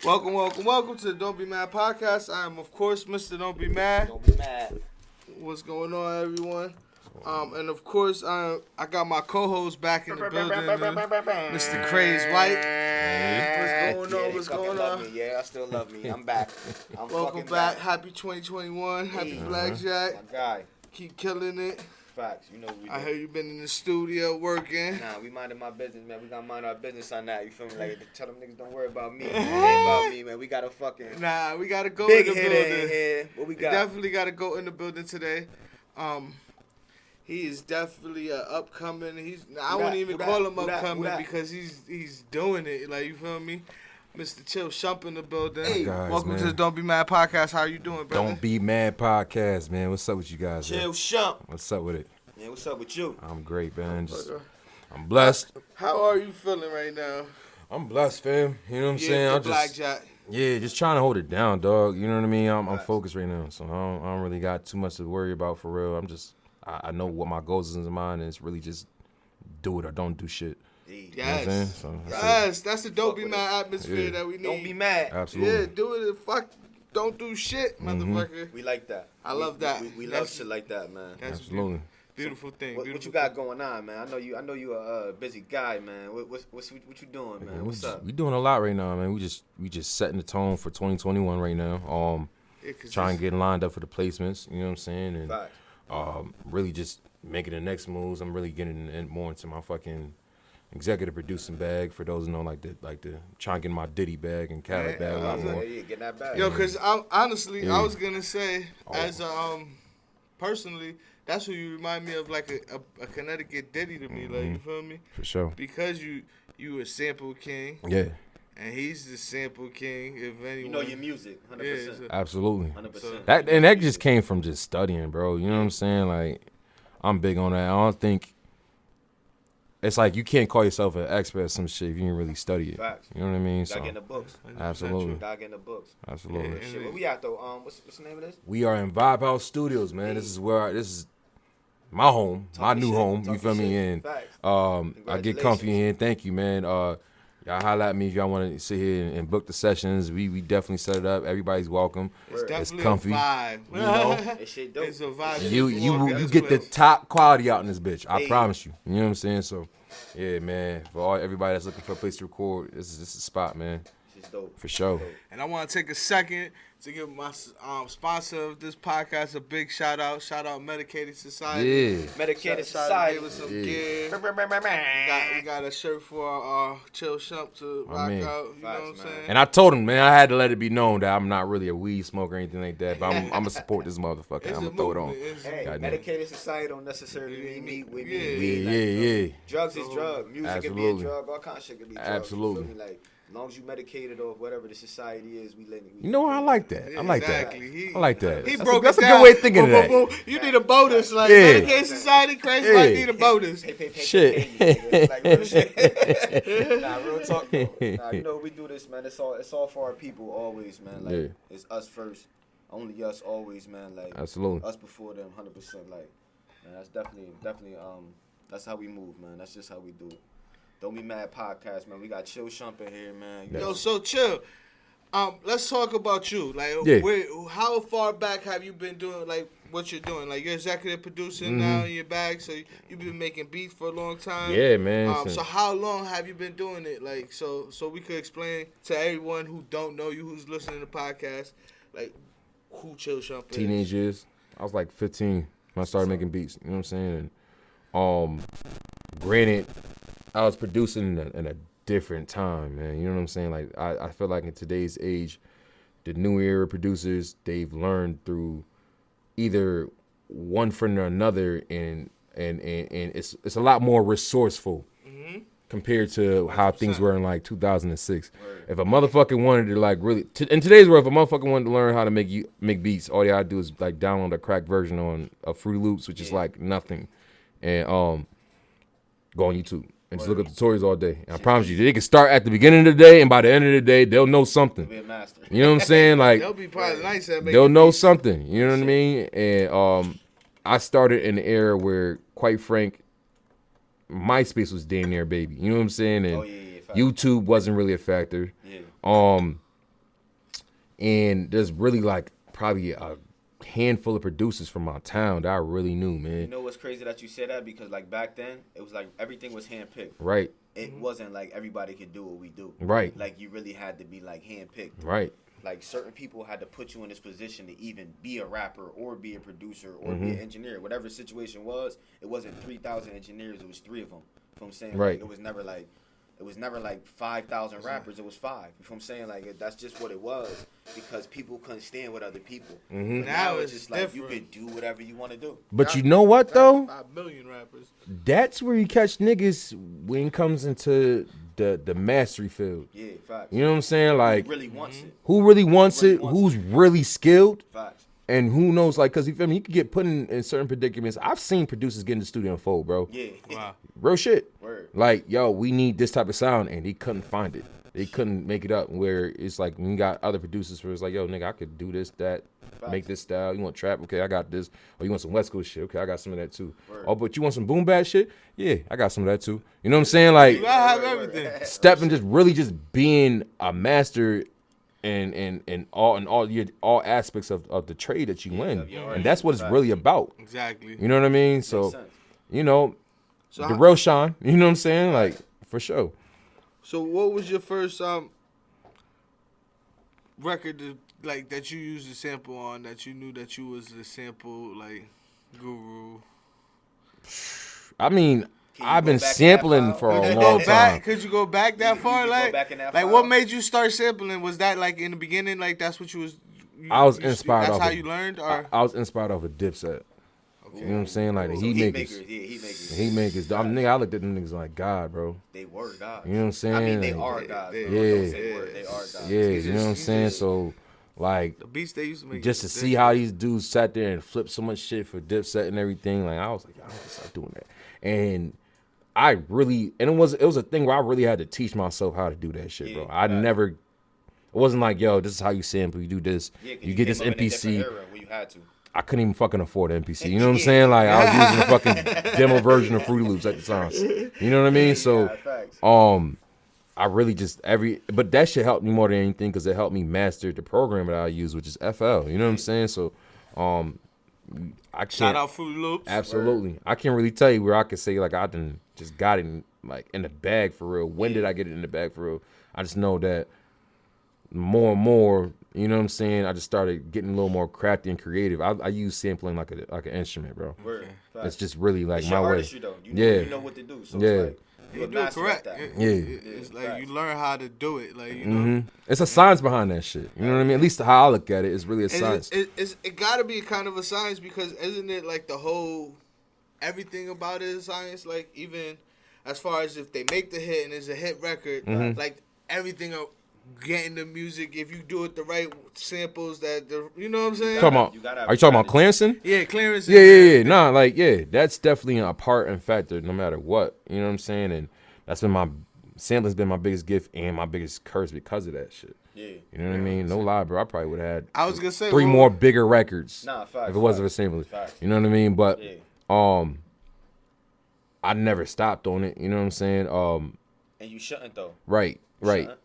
Welcome to the Don't Be Mad podcast. I am, of course, Mr. Don't Be Mad. Don't be mad. What's going on, everyone? And of course, I got my co-host back in the building, Mr. Craze White. What's going on? Yeah, I still love me. I'm back. Welcome back. Happy 2021. Happy Blackjack. My guy. Keep killing it. Facts. You know what we do. I heard you been in the studio working. Nah, we minding my business, man. We gotta mind our business on that. You feel me? Like, tell them niggas don't worry about me. It ain't about me, man. We gotta fucking... Nah, we gotta go big in the hit building. in here. What we got? Definitely gotta go in the building today. He is definitely upcoming. I wouldn't even call him upcoming because he's doing it. Like, you feel me? Mr. Chill Shump in the building. Hey, guys, welcome man. to the Don't Be Mad podcast. How are you doing, brother? Don't Be Mad podcast, man. What's up with you guys? Chill Shump. What's up with it? Yeah, what's up with you? I'm great, man. I'm blessed. How are you feeling right now? I'm blessed, fam. You know what I'm saying? I'm Blackjack. just trying to hold it down, dog. You know what I mean? I'm focused right now, so I don't really got too much to worry about for real. I know what my goals is in mind, and it's really just do it or don't do shit. Yes. You know what I'm saying? So, that's the Don't Be Mad atmosphere that we need. Don't be mad. Absolutely. Yeah, do it. Fuck, don't do shit, motherfucker. We like that. I love that. We love shit like that, man. That's Absolutely. Beautiful thing. What you got going on, man? I know you a busy guy, man. What you doing, man? What's up? We doing a lot right now, man. We just setting the tone for 2021 right now. Trying to get lined up for the placements. You know what I'm saying? And Facts. really just making the next moves. I'm really getting more into my fucking executive producing bag. For those who know, like the trying to get my Diddy bag and Khaled bag a lot more. Yeah, getting that bag. Yo, because honestly, I was gonna say personally, that's who you remind me of, like a Connecticut Diddy to me. Like, you feel me? For sure. Because you a sample king. Yeah. And he's the sample king, if anyone. You know your music, 100%. Yeah, Absolutely. 100%. That just came from just studying, bro. You know what I'm saying? Like, I'm big on that. I don't think it's like you can't call yourself an expert at some shit if you didn't really study it. Facts. You know what I mean? Gotta get in the books. Absolutely. Gotta get in the books. Absolutely. Yeah. Shit, where we at though? What's the name of this? We are in Vibe House Studios, man. This is my home, my new home. You feel me? And I get comfy in here. Thank you, man. Y'all holla at me if y'all want to sit here and book the sessions. We definitely set it up. Everybody's welcome. It's definitely comfy. a vibe. You know, This shit dope. It's a vibe. you get the top quality out in this bitch. I promise you. You know what I'm saying? So, yeah, man. For everybody that's looking for a place to record, this is the spot, man. Shit's dope. For sure. And I want to take a second to give my sponsor of this podcast a big shout out. Shout out Medicated Society. Yeah. Medicated Shout out, Society. gave us some Yeah. gear. We got a shirt for Chill Shump to rock man. out. You know what I'm Facts, man. saying? And I told him, man, I had to let it be known that I'm not really a weed smoker or anything like that. But I'm gonna support this motherfucker. It's I'm a gonna throw it on. movement. It's- Hey, Goddamn. medicated society don't necessarily mean with me. Yeah. Drugs is drug. Music can be Absolutely. a drug. All kind of shit can be drugs. Absolutely. You feel me? Like, as long as you medicated or whatever the society is, we let it. You know what? I like that. I like Exactly. that. I like that. He That's broke that's it a down. good way of thinking of Boom, that. boom, boom. You need a bonus. Like, Yeah. Medicated Society, Crazy Yeah. White need a bonus. Pay, Shit. nigga. Like, real shit. Nah, real talk though. Nah, you know we do this, man. It's all for our people always, man. Like, Yeah. it's us first, only us always, man. Like, Absolutely. us before them, 100%. Like, man, that's definitely that's how we move, man. That's just how we do it. Don't Be Mad podcast, man. We got Chill Shump in here, man. You Yo, know, so Chill. Let's talk about you. Like, Yeah. how far back have you been doing, like, what you're doing? Like, you're executive producing now in your bag, so you've been making beats for a long time. Yeah, man. So how long have you been doing it? Like, so we could explain to everyone who don't know you, who's listening to the podcast, like, who Chill Shump is. Teenage years. I was like 15 when I started making beats. You know what I'm saying? And granted, I was producing in a different time, man. You know what I'm saying? Like, I feel like in today's age, the new era producers, they've learned through either one friend or another, and it's a lot more resourceful compared to how things were in like 2006. If a motherfucker wanted to like really, in today's world, if a motherfucker wanted to learn how to make beats, all they gotta do is like download a cracked version on a Fruity Loops, which is like nothing, and go on YouTube and just look up tutorials all day. And I promise you, they can start at the beginning of the day, and by the end of the day, they'll know something. be a master. You know what I'm saying? Like, They'll be probably nice at making they'll know beats. something. You know what I mean? And I started in the era where, quite frank, MySpace was damn near baby. You know what I'm saying? And Facts. YouTube wasn't really a factor. Yeah. And there's really like probably a handful of producers from my town that I really knew, man. You know what's crazy that you say that? Because like back then, it was like everything was handpicked. Right. It wasn't like everybody could do what we do. Right. Like you really had to be like handpicked. Right. Like certain people had to put you in this position to even be a rapper or be a producer or be an engineer. Whatever the situation was, it wasn't 3,000 engineers. It was 3 of them. You know what I'm saying? Right. Like, it was never like 5,000 rappers. It was 5. You know what I'm saying? Like that's just what it was because people couldn't stand with other people. Now it's just like you could do whatever you want to do. But you know what though? 5 million rappers. That's where you catch niggas when it comes into the mastery field. Yeah, facts. You know what I'm saying? Like who really wants it? Who really wants it? Who's really skilled? Facts. And who knows? Like, cause you feel me? You could get put in certain predicaments. I've seen producers get in the studio and fold, bro. Yeah. Wow. Real shit. Word. Like, yo, we need this type of sound, and they couldn't find it. They couldn't make it up. Where it's like when you got other producers where it's like, yo, nigga, I could do this, that, make this style. You want trap? Okay, I got this. Or you want some West Coast shit? Okay, I got some of that too. Word. Oh, but you want some boom bap shit? Yeah, I got some of that too. You know what I'm saying? Like, You gotta have everything. stepping, just really just being a master in all aspects of the trade that you win, and that's what it's really about. Exactly. You know what I mean? So, you know, So the real shine. You know what I'm saying? Like for sure. So what was your first record that you used a sample on that you knew that you was the sample like guru? I mean, I've been sampling for a long time. Could you go back that far? Like what made you start sampling? Was that like in the beginning? Like that's what you was. I was inspired. That's how you learned, or I was inspired off of Dipset. Okay. You know what I'm saying? Like the heat makers. Yeah, heat makers. Heat makers. I looked at them niggas like God, bro. They were God. You know what I'm saying? I mean, they like, are God. Yeah. They are God. Yeah, you know what I'm saying? So, like, the beats they used to make just to see how these dudes sat there and flipped so much shit for Dipset and everything, like I was like, I want to start doing that. And I really, and it was a thing where I really had to teach myself how to do that shit, bro. I never, it wasn't like, yo, this is how you sample, you do this, you get this MPC. Where you had to. I couldn't even fucking afford an MPC. You know what I'm saying? Like I was using the fucking demo version of Fruity Loops at the time. You know what I mean? So, I really just but that shit helped me more than anything because it helped me master the program that I use, which is FL. You know what I'm saying? So, I can't. Shout out Fruity Loops. Absolutely. I can't really tell you where I could say like I done just got it in the bag for real. When did I get it in the bag for real? I just know that more and more, you know what I'm saying, I just started getting a little more crafty and creative. I use sampling like an instrument, bro. Word. It's just really like it's my your way. artistry, though. You know what to do. So it's like, you do it correct. It's like you learn how to do it. Like you know, it's a science behind that shit. You know what I mean? At least how I look at it, it's really a science. It gotta be kind of a science because isn't it like the whole everything about it is science? Like even as far as if they make the hit and it's a hit record, like everything. Getting the music, if you do it the right samples, you know what I'm saying? Are you talking about clearancing? Yeah, clearancing. Yeah. Nah, like that's definitely a part and factor, no matter what. You know what I'm saying? And that's been sampling's been my biggest gift and my biggest curse because of that shit. Yeah. You know what I mean? No lie, bro. I probably would have had. I was gonna say 3 more bigger records. Nah, facts, if it wasn't for sampling. You know what I mean? But I never stopped on it. You know what I'm saying? And you shouldn't though. Right.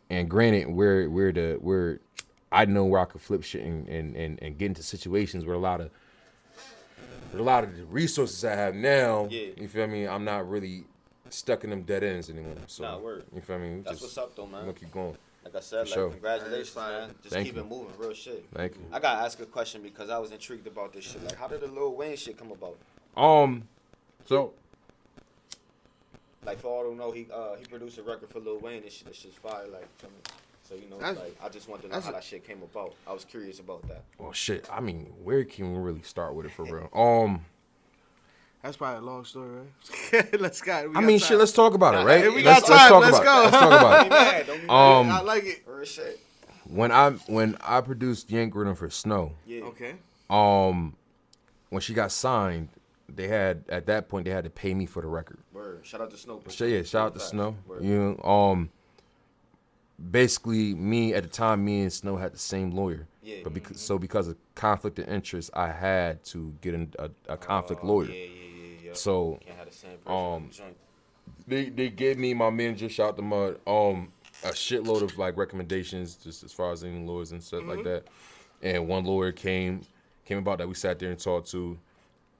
And granted, where I know where I could flip shit and get into situations where a lot of the resources I have now, you feel me? I'm not really stuck in them dead ends anymore. So word. You feel me? That's what's up though, man. I'm gonna keep going. Like I said, congratulations, man. Just keep it moving, real shit. Thank you. I gotta ask a question because I was intrigued about this shit. Like, how did the Lil Wayne shit come about? So. Like for all who know, he produced a record for Lil Wayne. This shit's fire. Like, so you know, like I just wanted to know how that shit came about. I was curious about that. Well, shit. I mean, where can we really start with it for real? That's probably a long story, right? Let's talk about it, right? We got time. Let's go. Let's talk about it. I like it. Shit. When I produced Yank Rhythm for Snow. Yeah. Okay. When she got signed, at that point they had to pay me for the record. Word. Shout out to Snow. Shout out to Snow. Word. You know, basically me at the time, me and Snow had the same lawyer. Yeah. But because of conflict of interest, I had to get a conflict lawyer. Yeah. So can't have the same person they gave me my manager, shout out to Mud, a shitload of like recommendations, just as far as any lawyers and stuff like that. And one lawyer came about that we sat there and talked to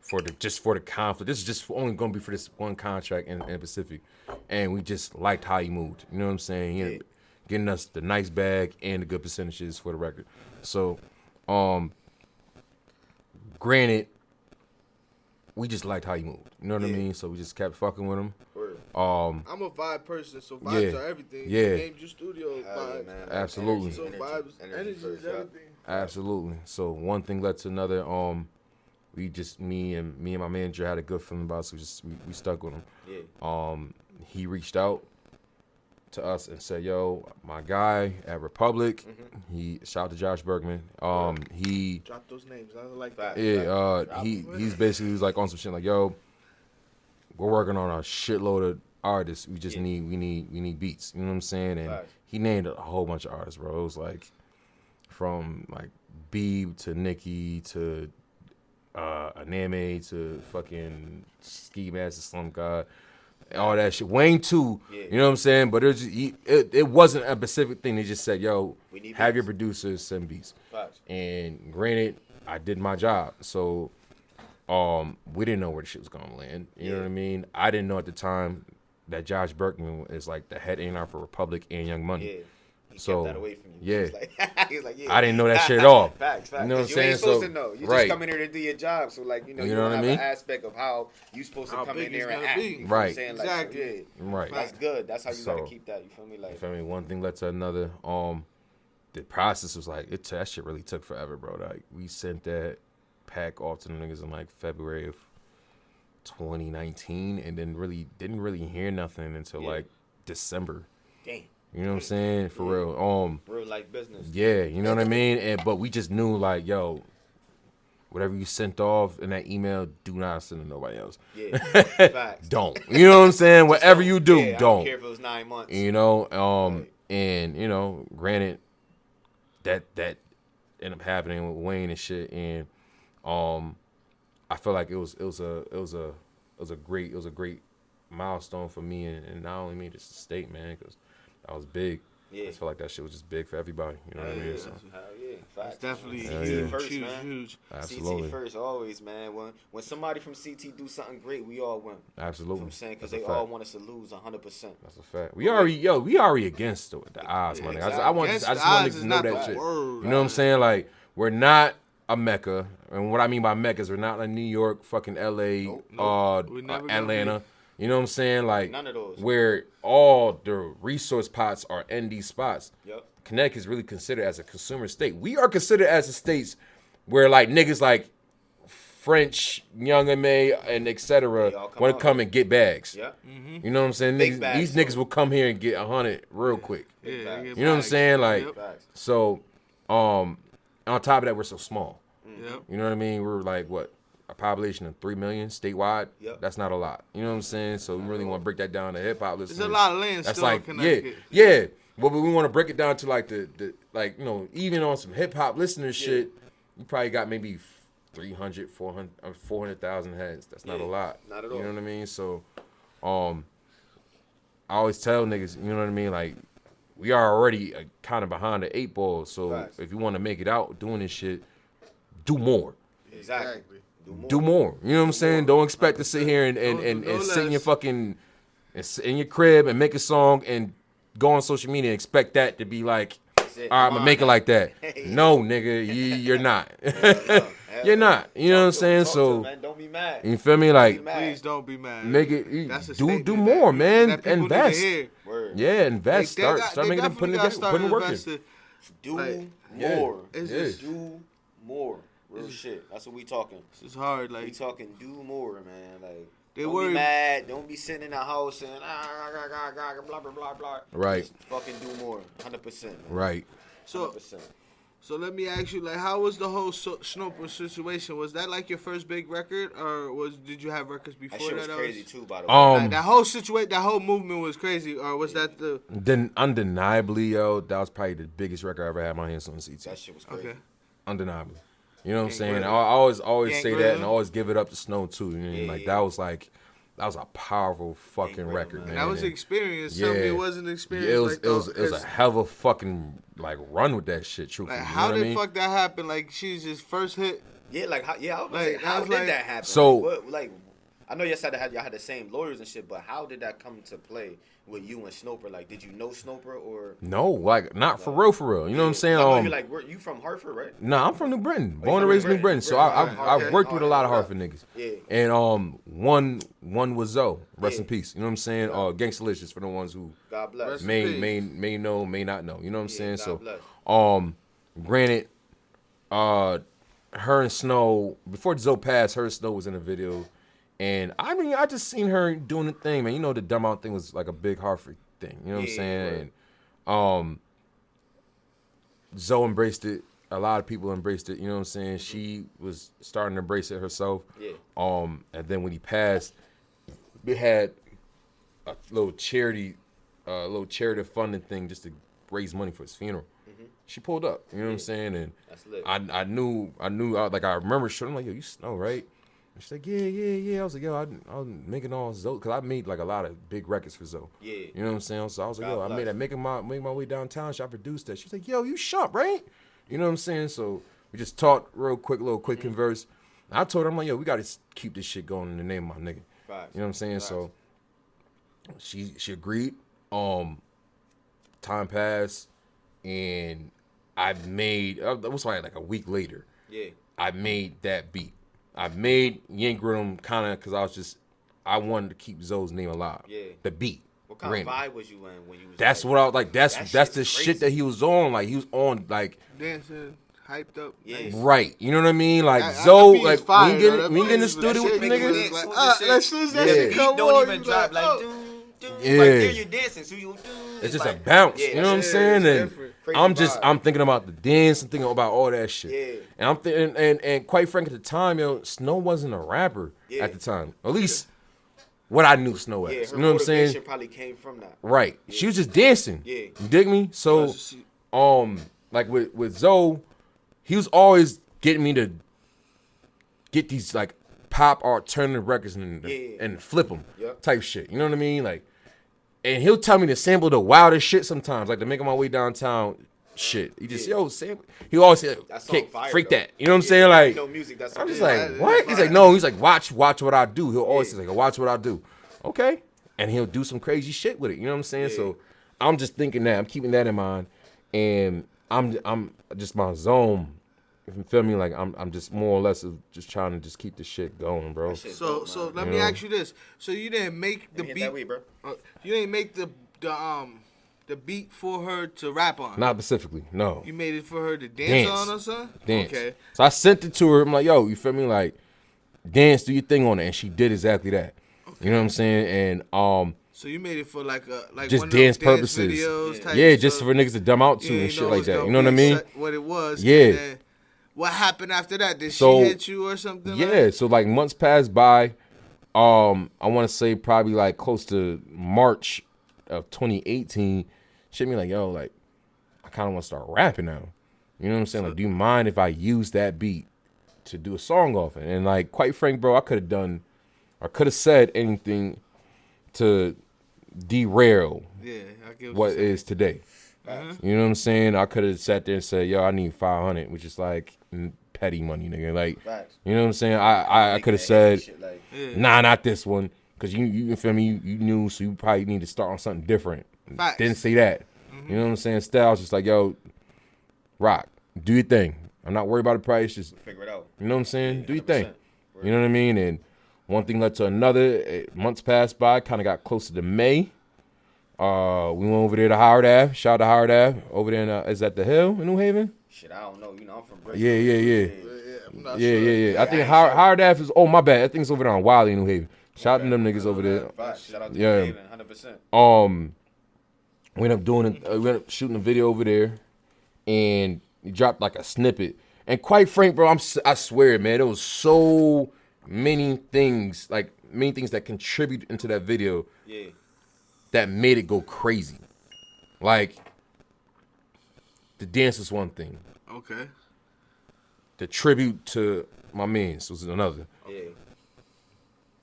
for the conflict. This is just only going to be for this one contract in Pacific, and we just liked how he moved. You know what I'm saying? He getting us the nice bag and the good percentages for the record. So, granted, we just liked how he moved. You know what I mean? So we just kept fucking with him. I'm a vibe person, so vibes are everything. Yeah. Name your studio vibes. Man. Absolutely. So vibes, energy is everything. Absolutely. So one thing led to another. We just me and my manager had a good feeling about it, so we stuck with him. Yeah. He reached out to us and said, "Yo, my guy at Republic." He shout out to Josh Bergman. He drop those names. I like that. Yeah. He's basically was like on some shit like, "Yo, we're working on a shitload of artists. We just need beats." You know what I'm saying? And he named a whole bunch of artists, bro. It was like from like Beeb to Nicki to Aname to fucking Ski Mask to Slum God. All that shit. Wayne too. Yeah. You know what I'm saying? But it wasn't a specific thing. They just said, "Yo, have your producers send beats." And granted, I did my job. So we didn't know where the shit was gonna land. You know what I mean? I didn't know at the time that Josh Berkman is like the head A&R for Republic and Young Money. Yeah. He kept that away from you. Yeah. He was like, I didn't know that shit at all. Facts. You know what I'm saying? You ain't supposed to know. You just come in here to do your job. So like, you don't have an aspect of how you supposed to come in there and act. You know what I'm saying? Exactly. Right. That's good. That's how you gotta keep that. You feel me? Like, you feel me? One thing led to another. The process was like that shit really took forever, bro. Like we sent that pack off to the niggas in like February of 2019, and then didn't really hear nothing until like December. Damn. You know what I'm saying? For real. Real life business. Yeah, you know what I mean? But we just knew like, yo, whatever you sent off in that email, do not send to nobody else. Yeah. Facts. Don't. You know what I'm saying? Whatever you do, don't. I don't care if it was 9 months. You know, and you know, granted that ended up happening with Wayne and shit, and I feel like it was a great milestone for me, and not only me, just the state, man, because that was big. Yeah. I feel like that shit was just big for everybody. You know what I mean? So. Hell yeah. Facts. It's definitely CT first, huge, man. huge. Absolutely. CT first, always, man. When somebody from CT do something great, we all win. Absolutely. You know what I'm saying? Because they all want us to lose 100%. That's a fact. We already against the odds, man. Exactly. I just want niggas to know that shit. You know what I'm saying? Like, we're not a Mecca. And what I mean by Mecca is we're not like New York, fucking LA, Atlanta. You know what I'm saying? Like, none of those. Where all the resource pots are in these spots. Yep. Connecticut is really considered as a consumer state. We are considered as a state where like niggas like French, Young M.A. and etc. want to come and get bags. Yeah. Mm-hmm. You know what I'm saying? These niggas will come here and get 100 real quick. Yeah, you know what I'm saying? Like, so on top of that, we're so small. Yep. You know what I mean? We're like what? A population of 3 million statewide. Yep. That's not a lot. You know what I'm saying? So we really want to break that down to hip hop listeners. There's a lot of land that's still like, in Connecticut. Yeah. But we want to break it down to like the like, you know, even on some hip hop listeners shit, you probably got maybe 300, 400,000 heads. That's not a lot. Not at all. You know what I mean? So I always tell niggas, you know what I mean? Like, we are already kind of behind the 8 ball. So if you want to make it out doing this shit, do more. Exactly. Do more. You know what I'm saying? Don't expect to sit here and sit in your fucking in your crib and make a song and go on social media and expect that to be like, all right, I'm gonna make it like that. No, nigga, you're not. You're not. You know what I'm saying? So don't be mad. You feel me? Like, please don't be mad. Make it. Do more, man. Invest. Yeah, invest. Start making them putting the work in. Do more. Do more. Real shit. That's what we talking. It's hard. Like, we talking. Do more, man. Like, don't be mad. Don't be sitting in the house and blah blah blah blah. Right. Just fucking do more. 100%. Right. 100%. So let me ask you, like, how was the whole Snoper situation? Was that like your first big record, or did you have records before that? That shit was crazy too, by the way. That whole situation, that whole movement was crazy, or was that the? Then undeniably, yo, that was probably the biggest record I ever had my hands on CT. That shit was crazy. Okay. Undeniably. You know what I'm saying? I always say that, and I always give it up to Snow too. You know? Like that was like a powerful fucking record, man. That was experience. Yeah. Something it wasn't experience. It was a hell of a fucking like run with that shit. Truthfully, like how did fuck that happen? Like she's his first hit. Yeah, like how did that happen? So like I know y'all said y'all had the same lawyers and shit, but how did that come to play with you and Snoper? Like, did you know Snoper or? No, like not for real. You know what I'm saying? You're you from Hartford, right? Nah, I'm from New Britain, born and raised in New Britain. So I've worked with a lot of Hartford niggas. Yeah. And one was Zoe, rest in peace. You know what I'm saying? Gangstalicious for the ones who God bless. may know, may not know. You know what I'm saying? God bless. So granted, her and Snow, before Zoe passed, her and Snow was in a video. And I mean, I just seen her doing the thing, man. You know, the dumb out thing was like a big Hartford thing. You know what I'm saying? Right. And Zoe embraced it. A lot of people embraced it. You know what I'm saying? She was starting to embrace it herself. Yeah. And then when he passed, we had a little charity funding thing just to raise money for his funeral. Mm-hmm. She pulled up. You know what I'm saying? And that's lit. I knew. I remember showing like, yo, you Snow, right? She's like, yeah. I was like, yo, I was making all Zoe, because I made like a lot of big records for Zoe. Yeah. You know what I'm saying? So I was like, yo, I made that, making my way downtown. So I produced that. She's like, yo, you Shump, right? You know what I'm saying? So we just talked real quick, quick converse. And I told her, I'm like, yo, we got to keep this shit going in the name of my nigga. Facts. You know what I'm saying? Facts. So she agreed. Time passed, and I made, it was like a week later. Yeah. I made that beat. I made Yank Rhythm kind of because I wanted to keep Zoe's name alive. Yeah. The beat. What kind of vibe was you in when you was? That's what I was like. That's the crazy shit that he was on. Like he was on like dancing, hyped up. Yeah. Nice. Right. You know what I mean? Like Zoe, like when you get in the studio with the niggas. Like soon as that shit come on, don't even drop like yeah. Like there you're dancing, so you it's just like, a bounce. You know what I'm saying? And I'm thinking about the dance and thinking about all that shit. Yeah. And I'm thinking, and quite frankly, at the time, yo, Snow wasn't a rapper at the time. At least what I knew Snow as. You know what I'm saying? Probably came from that. Right. Yeah. She was just dancing. Yeah. You dig me? So, like with Zoe, he was always getting me to get these like pop alternative records and flip them type shit. You know what I mean? Like, and he'll tell me to sample the wildest shit sometimes, like to make my way downtown shit. He just sample. He always say, freak that. You know what I'm saying? Like, music, that's I'm just like, what? He's like, no. He's like, watch what I do. He'll always say, like, watch what I do. Okay. And he'll do some crazy shit with it. You know what I'm saying? Yeah. So I'm just thinking that. I'm keeping that in mind. And I'm just my zone. If you feel me, like I'm just more or less just trying to just keep the shit going, bro. So let me ask you this. So you didn't make the beat, that way, bro. You didn't make the beat for her to rap on. Not specifically, no. You made it for her to dance on or something? Dance. Okay. So I sent it to her. I'm like, yo, you feel me? Like, dance, do your thing on it, and she did exactly that. Okay. You know what I'm saying? And so you made it for like just one dance of those purposes. Dance videos type yeah, just for niggas to dumb out to and shit like that. You know what I mean? What it was. Yeah. What happened after that? Did she hit you or something? Yeah, so like months passed by. I want to say probably like close to March of 2018. She hit me like, yo, like, I kind of want to start rapping now. You know what I'm saying? Like, do you mind if I use that beat to do a song off it? And like, quite frank, bro, I could have said anything to derail what is today. You know what I'm saying? I could have sat there and said, yo, I need 500, which is like petty money, nigga. Like, you know what I'm saying? I could have said, nah, not this one. Because you feel me? You knew, so you probably need to start on something different. Facts. Didn't say that. Mm-hmm. You know what I'm saying? Still, I was just like, yo, rock, do your thing. I'm not worried about the price. Just figure it out. You know what I'm saying? Do your thing. You know what I mean? And one thing led to another. Months passed by, kind of got closer to May. We went over there to Howard Ave. Shout out to Howard Ave. Over there in, is that the Hill in New Haven? Shit, I don't know. You know, I'm from Bristol. Yeah. I think Howard Ave is, oh, my bad. I think it's over there on Wiley in New Haven. Shout out to them niggas over there. Shout out to New Haven, 100%. We ended up shooting a video over there, and he dropped like a snippet. And quite frank, bro, I swear, man, there was so many things that contribute into that video. Yeah. That made it go crazy. Like, the dance was one thing. Okay. The tribute to my mans was another. Yeah.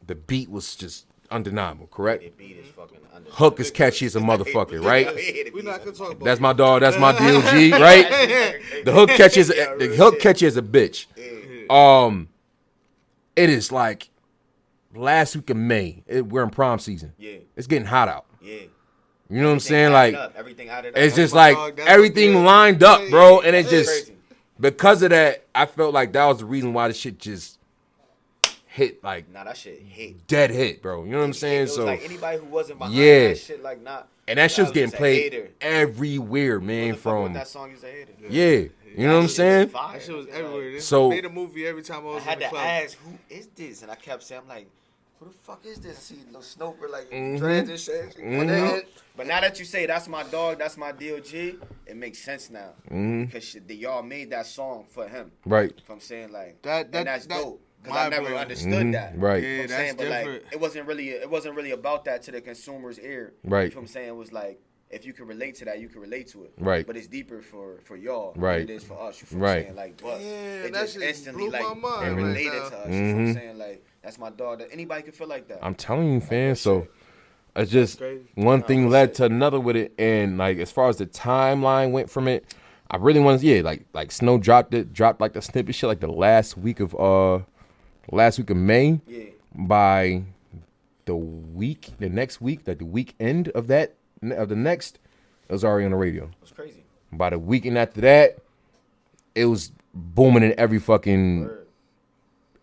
The beat was just undeniable, correct? The beat is fucking undeniable. Hook is catchy as a motherfucker, right? We're not gonna talk about That's my dog. That's my DOG, right? The hook catchy as a bitch. It is like last week of May. We're in prom season. Yeah, it's getting hot out. Yeah. You know what I'm saying? Like, everything added up. it's just like everything lined up, bro. And it's just because of that, I felt like that was the reason why the shit just hit like that shit hit. Dead hit, bro. You know what I'm saying? It was so like anybody who wasn't behind that shit, like not. And that shit's getting played everywhere, man. From that song is a hater. Yeah. You know what I'm saying? That shit was everywhere. So made a movie every time I was in the club. I had to ask, who is this? And I kept saying, I'm like, who the fuck is this? I see little Snoper, like, dreads and shit. But now that you say that's my dog, that's my DOG, it makes sense now. Because y'all made that song for him. Right. If I'm saying, like, that's dope. Because I never understood that. Right. Yeah, that's but different. like, it wasn't really about that to the consumer's ear. Right. You know what I'm saying? It was like, if you can relate to that, you can relate to it. Right. But it's deeper for y'all right. than it is for us. You feel what I'm saying? Like, but it just instantly like related to us. You feel what I'm saying? Like, that's my dog. That anybody could feel like that. I'm telling you, fam. So it's just one thing led to another with it, and like as far as the timeline went from it, I really wanted, like Snow dropped like the snippet shit like the last week of May. Yeah. By the next week, like the weekend of the next, it was already on the radio. It was crazy. By the weekend after that, it was booming in every fucking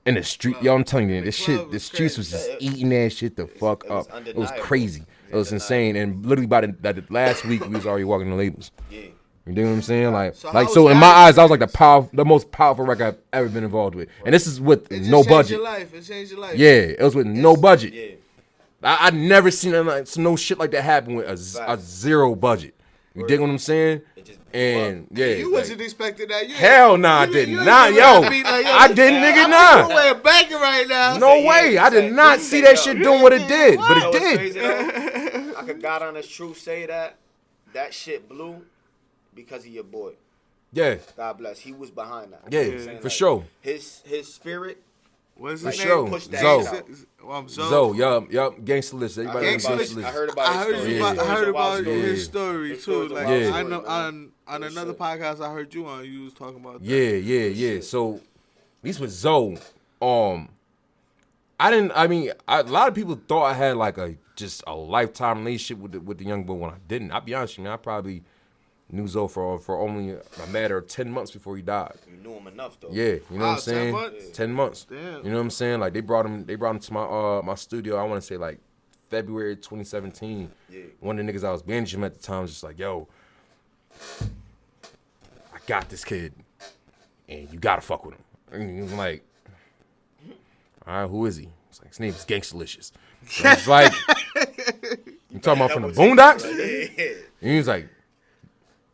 in the street. Yo, I'm telling you, the streets was just eating that shit the fuck up. It was crazy. It was insane. And literally by the last week, we was already walking the labels. Yeah. You know what I'm saying? Like, so in my eyes, that was like the most powerful record I've ever been involved with. And this is with no budget. It changed your life. Yeah, it was with no budget. Yeah. I never seen no shit like that happen with a zero budget. You dig what I'm saying? And you wasn't expecting that. Hell nah, I did not, yo. I didn't, nigga, nah. We're backing right now. No way, I did not see that shit doing what it did, but it did. I could God honest truth say that shit blew because of your boy. Yeah. God bless. He was behind that. Yeah, for sure. His spirit. What's his name? Sure. Zoe. Yup. Gangsta List. Everybody Gangsta List. I heard about his story too. Like I know on another podcast I heard you on. You was talking about that. Yeah. So at least with Zoe, a lot of people thought I had like a lifetime relationship with the young boy when I didn't. I'll be honest with you, man. I probably knew Zoe for only a matter of 10 months before he died. You knew him enough though. Yeah, you know what I'm saying? 10 months? 10 months. Damn. You know what I'm saying? Like they brought him to my studio, I want to say like February 2017. Yeah. One of the niggas I was managing him at the time was just like, yo, I got this kid and you gotta fuck with him. And he was like, all right, who is he? It's like, his name is Gangstalicious. So it's like, you talking about from the Boondocks? And he was like,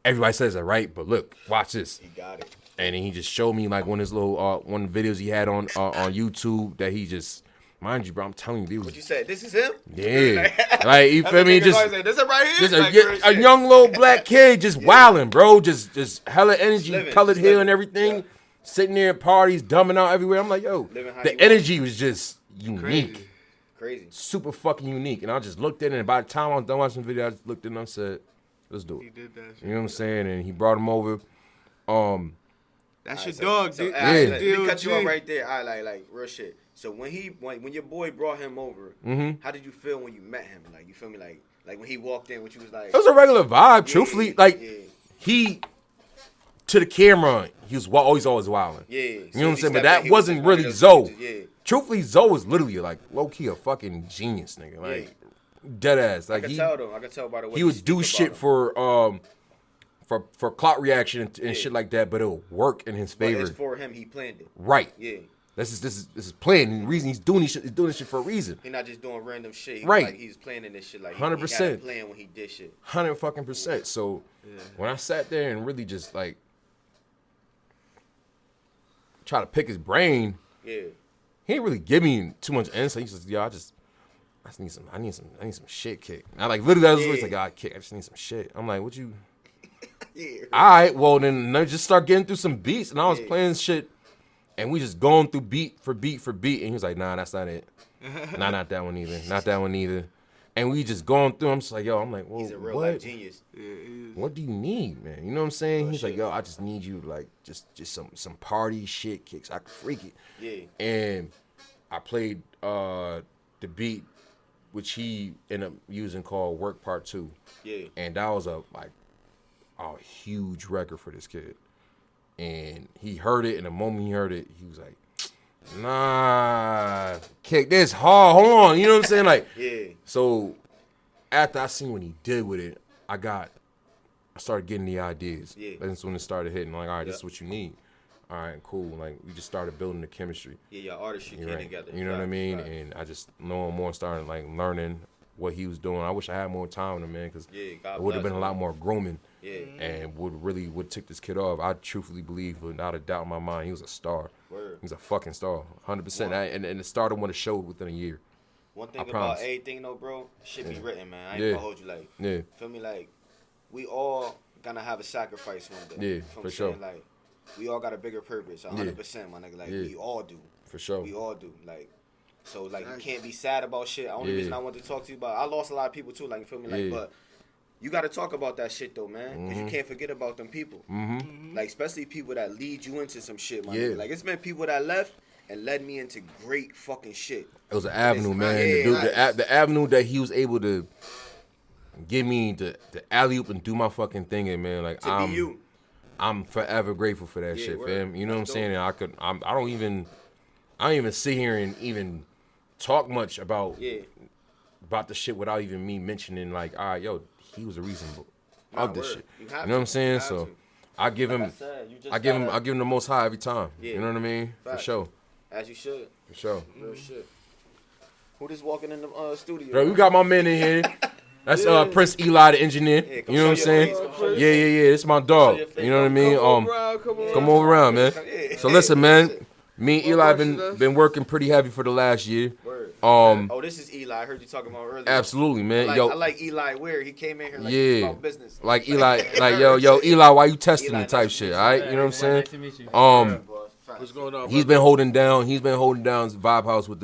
everybody says that, right? But look, watch this. He got it. And then he just showed me like one of his little one of the videos he had on YouTube that he just, mind you, bro, I'm telling you, what you said? This is him? Yeah, like you feel me? Just this is right here. Just a young little black kid just wilding, bro, just hella energy, colored hair and everything, sitting there at parties, dumbing out everywhere. I'm like, yo, the energy was just unique, crazy, super fucking unique. And I just looked at it, and by the time I was done watching the video, I just looked at it and I said, let's do it. He did that shit. You know what I'm saying? And he brought him over. That's your dog, dude. Let me cut you off right there. I like real shit. So when your boy brought him over, how did you feel when you met him? Like, you feel me? Like when he walked in, what you was like? It was a regular vibe, truthfully. Like he to the camera, he was always wilding. Yeah, you know what I'm saying? But that wasn't really Zoe. Yeah. Truthfully, Zoe was literally like low key a fucking genius, nigga. Like dead ass. Like I could tell though. I could tell by the way he would do shit for clout reaction and shit like that, but it'll work in his favor. But it's for him. He planned it. Right. Yeah. This is planned. And the reason he's doing this shit for a reason. He's not just doing random shit. Right. Like he's planning this shit. Like 100%. He had a plan when he did shit. 100%. So when I sat there and really just like try to pick his brain, he didn't really give me too much insight. He just, yo, I need some shit kick. And I like literally I was just like, God, kick. I just need some shit. I'm like, what you? All right, well then let's just start getting through some beats. And I was playing shit, and we just going through beat for beat, and he was like, nah, that's not it. Nah, not that one either. Not that one either. And we just going through. I'm just like, yo, I'm like, well, He's a real what? life genius. Yeah, What do you need, man? You know what I'm saying? Real He's like, shit. yo, I just need you to like just some party shit kicks. I can freak it. Yeah. And I played the beat, which he ended up using called Work Part 2. Yeah. And that was a huge record for this kid. And he heard it, and the moment he heard it, he was like, nah, kick this hard. Hold on. You know what I'm saying? Like, Yeah. So after I seen what he did with it, I started getting the ideas. Yeah. That's when it started hitting. Like, all right, this Yep. is what you need. All right, cool. Like, we just started building the chemistry. Yeah, your artistry came Right. together. You know what I mean? Right. And I just more and more started like learning what he was doing. I wish I had more time with him, man, because Yeah, God it would have bless, been a lot man. more grooming. Yeah. And would tick this kid off. I truthfully believe, without a doubt in my mind, he was a star. Word. He's a fucking star, 100%. And the stardom would have showed within a year. One thing I about promise. everything though, bro, shit be written, man. I ain't Yeah. gonna hold you like. Yeah, Feel me? Like, we all gonna have a sacrifice one day. Yeah, You feel what for I'm sure. saying? Like, we all got a bigger purpose, 100%, my nigga. Like, Yeah. we all do. for sure. We all do. Like, so, like, you can't be sad about shit. The only reason I wanted to talk to you about, I lost a lot of people too, like, you feel me? Like, Yeah. but you gotta talk about that shit though, man. Because you can't forget about them people. Mm-hmm. Like, especially people that lead you into some shit, my Yeah. nigga. Like, it's been people that left and led me into great fucking shit. It was an avenue, It's man. right. The, Yeah, dude, right. the avenue that he was able to give me the alley oop and do my fucking thing in, man. Like, To be you. I'm forever grateful for that Yeah, shit, word. fam. You know what I'm That's saying? And I don't even sit here and even talk much about Yeah. the shit without even me mentioning like, all right, yo, he was a reason Nah, of this word. shit. You You, have know what to. I'm saying? You have So to. I give him, Like I said, you just I give gotta- him the most high every time. Yeah. You know what I mean? Facts. For sure, As you should. for sure. Real shit. Who just walking in the studio? Bro, we got my man in here. That's Prince Eli, the engineer. Yeah, come You know what I'm show saying? your face, come show your Yeah. It's my dog. your face. You know what I mean? Come over around, man. Yeah. So listen, man. Me and Eli watching been working pretty heavy for the last year. Word. Um, Oh, this is Eli. I heard you talking about earlier. absolutely, man. I Yo, like Eli weird. He came in here like Yeah. about business. like Eli, like yo, Eli, why you testing Eli, me? Type nice to shit. meet All right, you. you know what I'm saying? Nice to meet you. What's going on? He's been holding down Vibe House with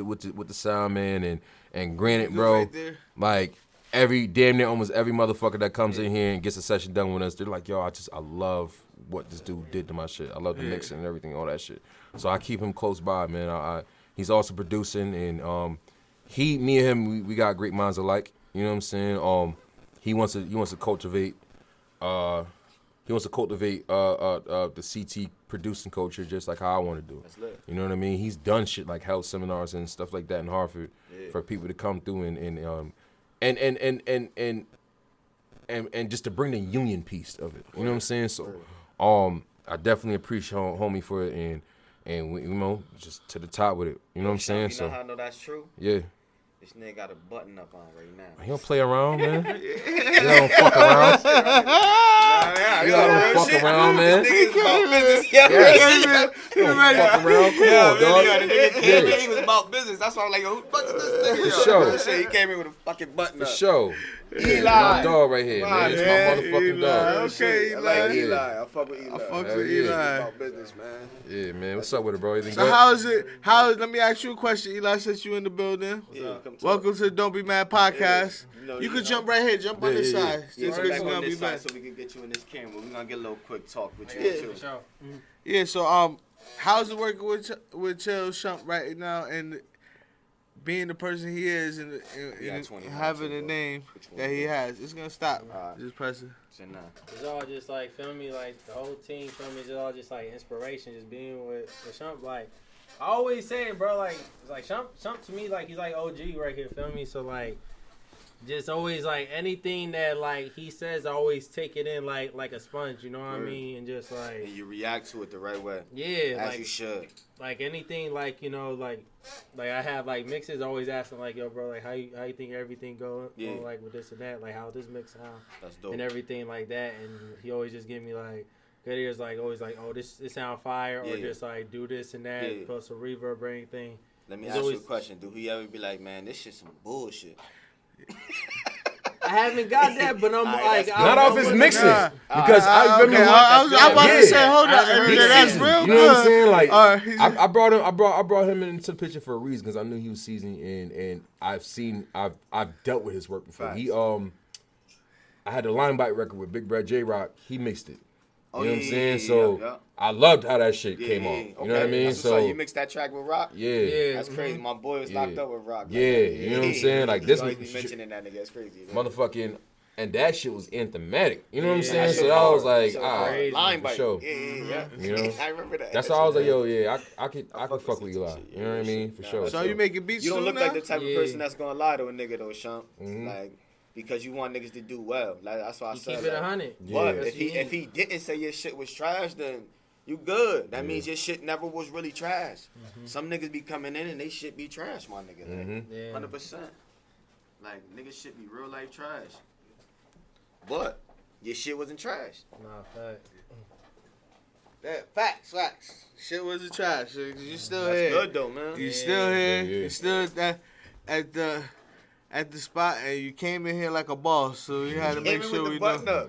the sound man and granted, bro, Right there. like damn near almost every motherfucker that comes in here and gets a session done with us, they're like, yo, I love what this dude did to my shit. I love the mixing and everything, all that shit. So I keep him close by, man. He's also producing, and me and him, we got great minds alike. You know what I'm saying? He wants to cultivate the CT producing culture just like how I want to do it. That's lit. You know what I mean? He's done shit like health seminars and stuff like that in Hartford for people to come through and just to bring the union piece of it. You know what I'm saying? So I definitely appreciate homie for it and we, you know, just to the top with it. You know what I'm saying? You know how I know that's true? Yeah. This nigga got a button up on right now. He don't play around, man. He don't fuck around. He don't fuck around, man. This nigga's about business. He don't fuck around. Come on, dog. The nigga came in, Yeah. he was about business. That's why I'm like, yo, who the fuck is this nigga? For sure. Real shit, he came in with a fucking button For up. sure. Eli. My dog right here, man. It's Yeah, my motherfucking Eli. dog. Okay, I like Eli. Eli. I fuck with Eli. I fuck Hell with yeah. Eli. About business, man. Yeah, man. What's up with it, bro? Everything So good? how is it? Let me ask you a question, Eli. Since you in the building, Yeah, come talk. welcome to the Don't Be Mad podcast. Yeah, You can jump right here, jump on this Yeah, yeah, side. Yeah, Just come 'cause back you on gonna be this side back. so we can get you in this camera. We're gonna get a little quick talk with you Yeah. too. For sure. Yeah. So how's it working with Chill Shump right now and being the person he is and Yeah, 20 having minutes, the bro. name Which one? that he has? It's gonna stop. Alright. Just press it. So nah. It's all just like, feel me, like the whole team, feel me, it's all just like inspiration, just being with Shump. Like, I always say it, bro, like, it's like Shump to me, like, he's like OG right here, feel me? So, like, just always, like, anything that, like, he says, I always take it in like a sponge, you know what I Word. mean? And just, like, And you react to it the right way. yeah, As like, you should. like anything, like, you know, like I have like mixes always asking like, yo, bro, like how you think everything going, Yeah. like with this and that, like how this mix sound That's dope. and everything like that, and he always just give me like good ears, like always like, oh, this sound fire, or Yeah. just like do this and that, Yeah. plus a reverb or anything. Let me He's ask you a always- question. Do he ever be like, man, this shit some bullshit? I haven't got that, but I'm like, not off his mixes because I was about to say, hold on, that's real you know what I'm saying? Like, I brought him into the picture for a reason because I knew he was seasoned and I've dealt with his work before. Facts. He I had the Line Bite record with Big Brad J-Rock. He mixed it. You know what I'm saying? So I loved how that shit came off. You know what I mean? So you mixed that track with Rock? Yeah. That's crazy. My boy was locked up with Rock. Yeah, you know what I'm saying? Like this was mentioning that nigga. That's crazy. motherfucking, and that shit was anthematic. You know what I'm saying? So I was like, Line Bite. Sure. Yeah. You know? I remember that. That's how I was like, yo, yeah, I could fuck with Eli. You know what I mean? For sure. So you making beats? You don't look now? like the type of person that's gonna lie to a nigga though, Sean. Like. Because you want niggas to do well. Like that's why I said. Keep it 100. But if he didn't say your shit was trash, then you good. That means your shit never was really trash. Some niggas be coming in and they shit be trash, my nigga. Like, 100%. Like niggas shit be real life trash. But your shit wasn't trash. Nah, Facts. Shit wasn't trash. You still That's here. good though, man. You still here. You still at the spot, and you came in here like a boss, so we had to make sure we know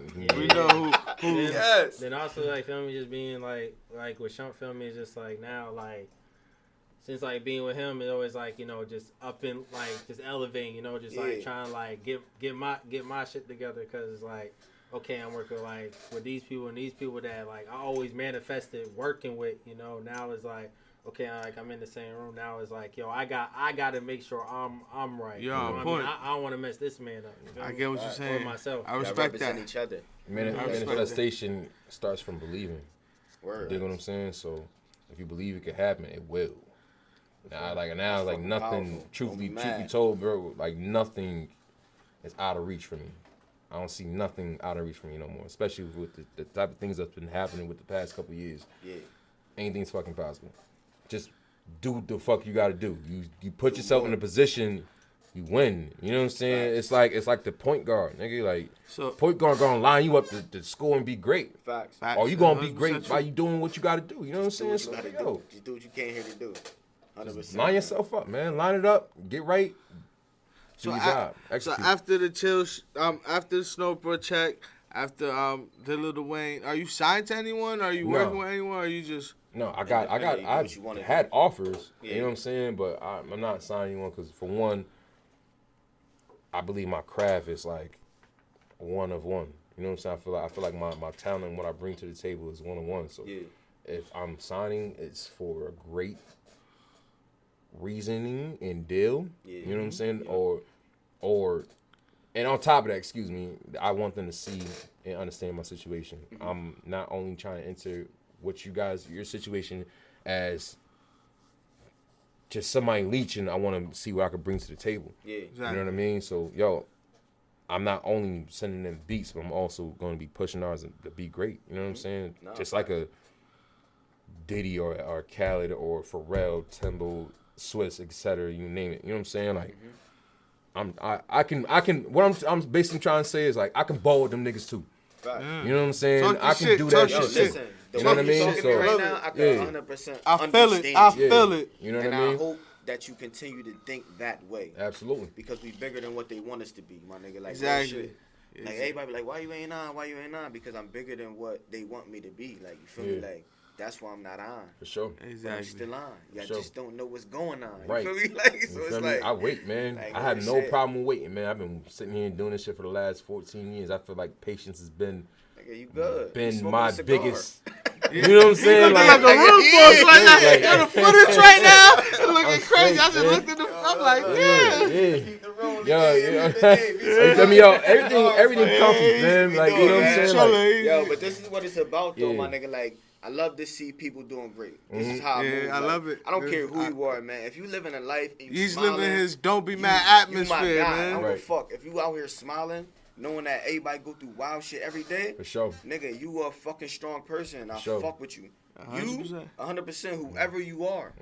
who. Yes. Then also like filming just being like with Shump filming is just like now like since like being with him it's always like just up and like just elevating just like trying to like get my shit together because it's like okay I'm working like with these people and these people that like I always manifested working with now it's like. Okay, like I'm in the same room now. It's like, yo, I got to make sure I'm right. Yeah, on point. I don't want to mess this man up. I get what you're saying. Or myself. I respect that. Each other. Manifestation starts from believing. Word. You dig what I'm saying? So if you believe it can happen, it will. Now, like nothing. Truth be told, bro, like nothing is out of reach for me. I don't see nothing out of reach for me no more. Especially with the type of things that's been happening with the past couple of years. Yeah. Anything's fucking possible. Just do the fuck you gotta do. You put yourself in a position, you win. You know what I'm saying? It's like the point guard, nigga. Like point guard gonna line you up to score and be great. Facts. Or you gonna be great by you doing what you gotta do. You know what I'm saying? So, yo, just do what you came here to do. 100%. Line yourself up, man. Line it up. Get right. Do your job. Execute. So after the after the Snowbro check, after the Lil Wayne, are you signed to anyone? Are you working with anyone? Or are you just No, I had offers, you know what I'm saying, but I'm not signing anyone because for one, I believe my craft is like one of one. You know what I'm saying? I feel like my talent and what I bring to the table is one of one. So if I'm signing, it's for a great reasoning and deal. You know what I'm saying? Or and on top of that, excuse me, I want them to see and understand my situation. I'm not only trying to enter your situation as just somebody leeching. I want to see what I could bring to the table. Yeah, exactly. You know what I mean? So, yo, I'm not only sending them beats, but I'm also going to be pushing ours to be great. You know what I'm saying? Just like a Diddy or Khaled or Pharrell, Timbo, Swiss, etc. You name it. You know what I'm saying? Like, I can. What I'm basically trying to say is like I can ball with them niggas too. Right. You know what I'm saying? I can do that shit. Listen, you know what I mean? So right now, I can 100% I feel it. You know what I mean? mean? I hope that you continue to think that way. Absolutely. Because we bigger than what they want us to be, my nigga. Like, exactly. Like everybody be like, why you ain't on? Why you ain't on? Because I'm bigger than what they want me to be. Like, you feel me? Like, that's why I'm not on. For sure. Exactly. But I'm still on. Y'all just don't know what's going on. You right. feel me? Like, so it's like, I wait, man. Like, I have no problem waiting, man. I've been sitting here and doing this shit for the last 14 years. I feel like patience has been you good. Been my biggest. You know what I'm saying? Like the room boss right now. The footage right now. Looking crazy. I just looked at the. I'm like, everything comes from them. Like, you know what I'm saying? Like, yo, but this is what it's about, though, my nigga. Like, I love to see people doing great. This is how I move. I love it. I don't care who you are, man. If you living a life and you he's smiling, living his don't be mad atmosphere, man. I don't give a fuck. If you out here smiling, knowing that everybody go through wild shit every day, for sure, nigga, you are a fucking strong person. I fuck with you. 100%. You 100%, whoever you are.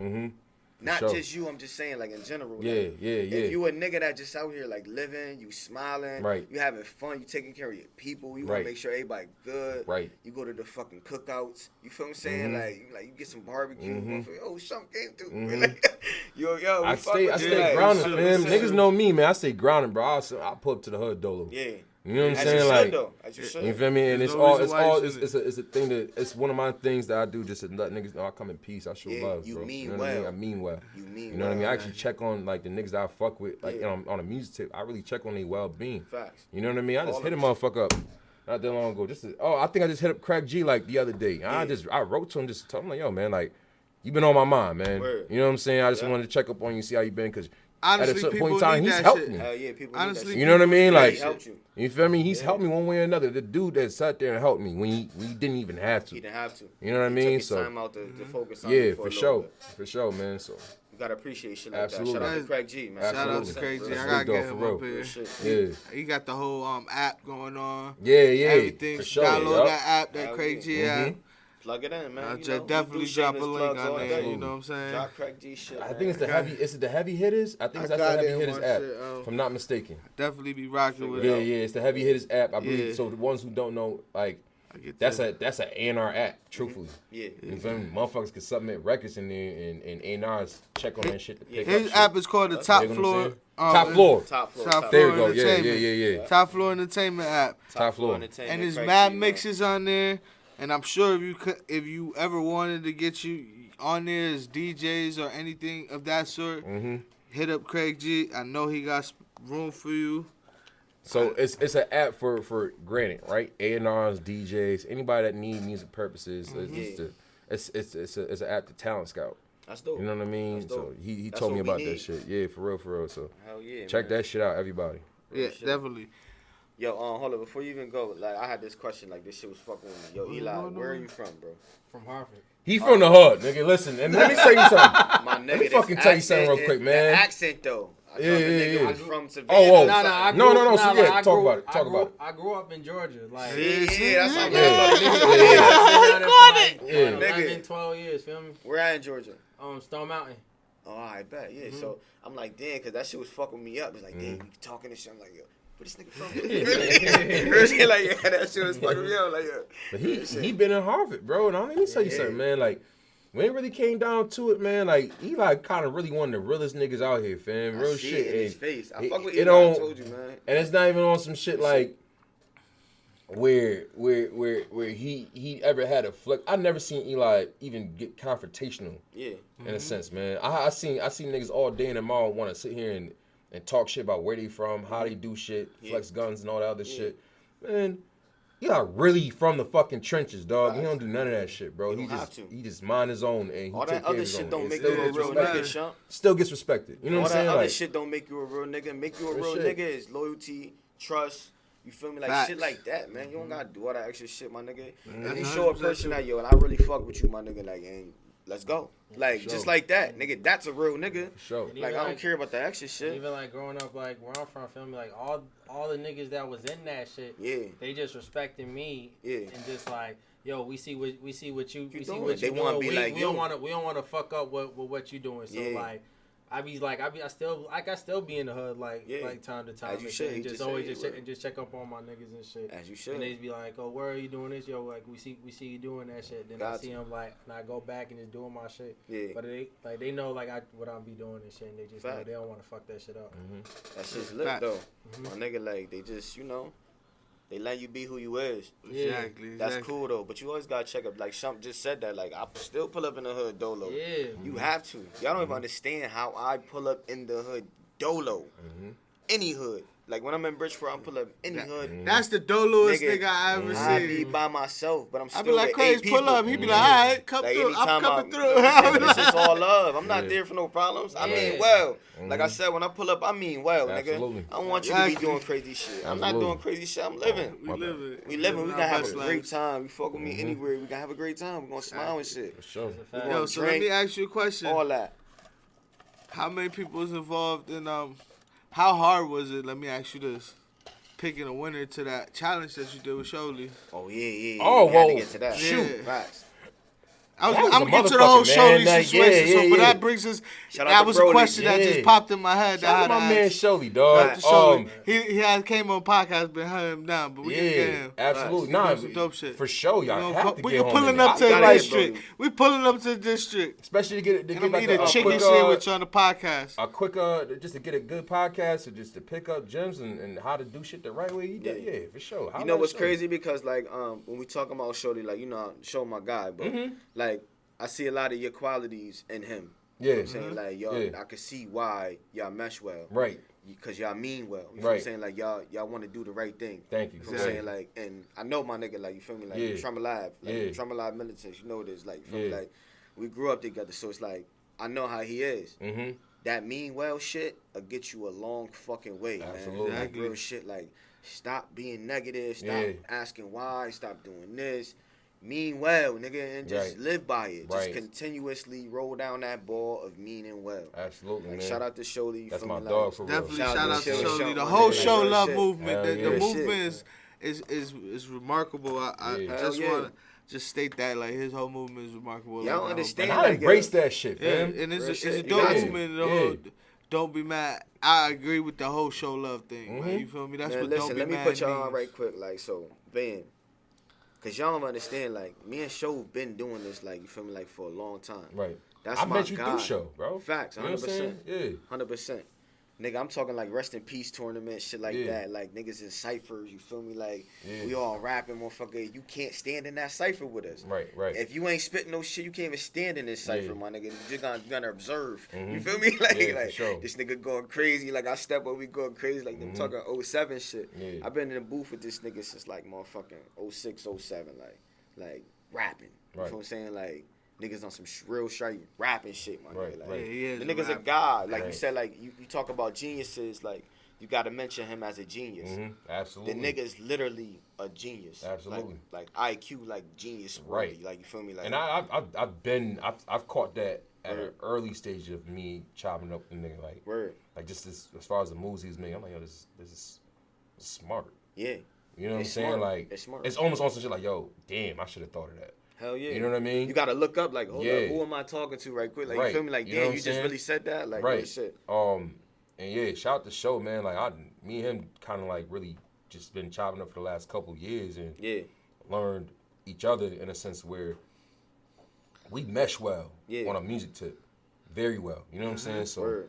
Not sure. just you, I'm just saying, like, in general. Yeah, like, yeah. If you a nigga that just out here, like, living, you smiling, right. you having fun, you taking care of your people, you want right. to make sure everybody good. Right. You go to the fucking cookouts. You feel what I'm saying? Like, you get some barbecue. Oh, something came through. Like, yo, I stay grounded, fam. Niggas know me, man. I stay grounded, bro. I pull up to the hood dolo. Yeah. You know what I'm As saying? you Like, should, though. As you should. You feel me? And There's it's a thing that it's one of my things that I do just to let niggas know I come in peace. I show love, you bro. mean You know well. what I mean? I mean well. You mean You know what I mean? well, I actually check on like the niggas that I fuck with, like on a music tip. I really check on their well-being. Facts. You know what I mean? I just All hit a of motherfucker up not that long ago. I think I just hit up Craig G like the other day. I wrote to him just to tell him like, yo, man, like you been on my mind, man. Word. You know what I'm saying? I just wanted to check up on you, see how you been, because Honestly, at a certain people point in time, need he's that helped shit. me. Hell yeah, people Honestly, need that shit. You know what I mean? Like, he helped you. You feel me? He's helped me one way or another. The dude that sat there and helped me when he didn't even have to. He didn't have to. You know what I He mean? took his So time out to focus on yeah, it for a sure, little bit. for sure, man. So You gotta appreciate shit like Absolutely. that. Shout out to Craig G, man. Shout out to Absolutely. Craig G. I That's gotta big get dog, him for up real. here. Shit. yeah, He got the whole app going on. yeah, Everything. for sure. Download yup. that app, that Hell Craig yeah. G app. Plug it in, man. I'll You know, definitely we do drop a shameless link plugs all on day. there. You know what I'm saying? Drop Craig G shit. I man. think it's the heavy. Is it the Heavy Hitters? I think I that's got the it Heavy in Hitters one app, shit, if I'm not mistaken. Definitely be rocking with Yeah, it. yeah, it's the Heavy Hitters app. I believe. Yeah. So the ones who don't know, like, I get that's that. a A&R app. Truthfully, Yeah. you feel me? Motherfuckers can submit records in there, and A&Rs check on that shit to pick up His shit. app is called the Top You know what I'm Floor. saying? Top Floor. Top floor. Top There Floor you go. Yeah, Entertainment. yeah. Top Floor Entertainment app. Top Floor. Entertainment, And there's Craig mad G, man. mixes on there. And I'm sure if you ever wanted to get you on there as DJs or anything of that sort, hit up Craig G. I know he got room for you. So it's an app for granted, right? A&Rs, DJs, anybody that need music purposes. It's an app to talent scout. That's dope. You know what I mean? That's So dope. he That's told what me we about need. that shit. Yeah, for real. So Hell yeah, check man. that shit out, everybody. Yeah, shit. definitely. Yo, hold up. Before you even go, like, I had this question. Like, this shit was fucking with me. Yo, Eli, where are you from, bro? From Harvard. He from the hood, nigga. Listen, and let me tell you something. My nigga, Let me this fucking tell you something real accent quick, is- man. The accent, though. I Yeah, thought the yeah, nigga yeah. was from Savannah. Oh, or no, something. No, so yeah, talk about it. Talk about it. I grew up in Georgia. Like, Yeah, that's how Yeah. 11, 12 years, feel me? Where at in Georgia? Stone Mountain. Oh, I bet. Yeah, so I'm like, damn, because that shit was fucking me up. It's like, damn, you talking this shit. I'm like, yo, where this nigga from? Real shit, like, yeah, that shit was fucking me up. Like, yo. But he been in Harvard, bro. And let me tell you something, man. Like, when it really came down to it, man, like, Eli kind of really one of the realest niggas out here, fam. Real I see shit. it in his And face. I it- fuck with it Eli, I don't- told you, man. And it's not even on some shit like where he ever had a flick. I never seen Eli even get confrontational. Yeah. In a sense, man. I seen niggas all day in the mall want to sit here and talk shit about where they from, how they do shit, flex guns and all that other shit. Man, Eli really from the fucking trenches, dog. He don't do none of that shit, bro. He don't have to. He just mind his own and he All take that care of other his shit own. don't And make still you a gets real respected. nigga, Shump. Still gets respected. You know All what I'm that saying? other Like, shit don't make you a real nigga. Make you a Real real shit. nigga is loyalty, trust. You feel me? Like Facts. shit like that, man. You don't gotta do all that extra shit, my nigga. If you That's show a 100% person true. that, yo, and I really fuck with you, my nigga, like, and let's go. Like, Sure. just like that, nigga. That's a real nigga. Sure. And Like, even I don't care about the extra shit. Even like growing up, like where I'm from, feel me? Like all the niggas that was in that shit, Yeah. they just respected me, Yeah. and just like, yo, we see what you doing. what They you wanna doing. be like we you. don't want to fuck up what you doing. So Yeah. like, I still be in the hood like time to time. As you and should. shit, You and just just always said just you check, and just check up on my niggas and shit. As you should. And they be like, oh, where are you doing this? Yo, like we see you doing that shit. Then I Gotcha. see them like, and I go back and just doing my shit. Yeah. But they know like what I'm be doing and shit. And they just know Fact. they don't want to fuck that shit up. That shit's lit, Facts. though. My nigga, like, they just, you know, they let you be who you is. Exactly. That's cool, though. But you always gotta check up. Like Shump just said that. Like, I still pull up in the hood dolo. Yeah. You have to. Y'all don't even understand how I pull up in the hood dolo. Any hood. Like, when I'm in Bridgeport, I'm pull up any hood. That's the doloest Nigga, nigga I ever I be seen. by myself, but I'm I still be like, with Craig, 8 people. pull up. He be like, all right, come Like, through. I'm anytime coming through. It's just all love. I'm not there for no problems. I mean Yeah. well. Like I said, when I pull up, I mean well, Absolutely. nigga. I don't want you to be Exactly. doing crazy shit. I'm not Absolutely. doing crazy shit. I'm living. We living. We living. We our gonna have a best great lives. time. You fuck with me anywhere. We gonna have a great time. We gonna smile and shit. For sure. We Yo, gonna so let me drink, ask you a question. all that. How many people was involved in how hard was it? Let me ask you this. Picking a winner to that challenge that you did with Shirley. Oh yeah. Oh, we had to whoa. get to that. Shoot. Facts. I'm gonna get to the whole Shirley situation. But that brings us. That was a question that just popped in my head. Shout out to my man Shirley, dog. He had came on podcast, been hunting him down, but we can get him. Absolutely, some dope shit for sure. Y'all have to get him. We pulling up to the district. We pulling up to the district, especially to get like a chicken sandwich on the podcast. A quick, just to get a good podcast, or just to pick up gems and how to do shit the right way. Yeah, for sure. You know what's crazy, because like when we talking about Shorty, like show my guy, but like I see a lot of your qualities in him. Yeah. You know what I'm saying? Like, y'all, I can see why y'all mesh well. Right. Because y'all mean well. You know what I'm saying? Like, y'all want to do the right thing. Thank you. You know what I'm saying? Like, and I know my nigga, like, you feel me? Like, Trauma Live. Like, Trauma Live militants, you know what it is. Like, you feel me? Like, we grew up together, so it's like, I know how he is. Mm-hmm. That mean well shit will get you a long fucking way, Absolutely. man. Like, real shit. Like, stop being negative. Stop asking why. Stop doing this. Mean well, nigga, and just live by it. Just continuously roll down that ball of meaning well. Absolutely, like, man. Shout out to Shirley. That's my dog for real. Definitely shout out to Shirley. The whole show love movement. The movement is remarkable. I just want to just state that, like, his whole movement is remarkable. Y'all understand? And I embrace that shit, man. And it's a dope movement. The whole Don't Be Mad. I agree with the whole show love thing. Like, you feel me? That's what Don't Be Mad means. Let me put y'all on right quick. Like, so, bam. Because y'all don't understand, like, me and Show been doing this, like, you feel me, like, for a long time. Right. That's I my met you guy. through Show, bro. Facts, 100%. Yeah. 100%. Nigga, I'm talking, like, rest in peace tournament, shit like that. Like, niggas in ciphers, you feel me? Like, we all rapping, motherfucker. You can't stand in that cipher with us. Right. If you ain't spitting no shit, you can't even stand in this cipher, my nigga. You just gonna observe. You feel me? Like, this nigga going crazy. Like, I step up, we going crazy. Like, them talking 07 shit. Yeah. I've been in the booth with this nigga since, like, motherfucking 06, 07. Like rapping. You know what I'm saying? Like, niggas on some real straight rapping shit, my nigga. Like, the nigga's a god. Like, you said, like, you talk about geniuses, like, you got to mention him as a genius. Absolutely. The nigga's literally a genius. Absolutely. Like IQ, like genius. Right. Like, you feel me? Like, and I've caught that at an early stage of me chopping up the nigga. Like just as far as the moves he's making, I'm like, yo, this is smart. Yeah. You know what I'm saying? Like, it's almost on some shit like, yo, damn, I should have thought of that. Hell yeah. You know what I mean? You got to look up, like, hold up, who am I talking to right quick? Like, you feel me? Like, damn, you just really said that? Like, real shit. And yeah, shout out to Show, man. Like, me and him kind of, like, really just been chopping up for the last couple years and learned each other in a sense where we mesh well on a music tip. Very well. You know what I'm saying? So,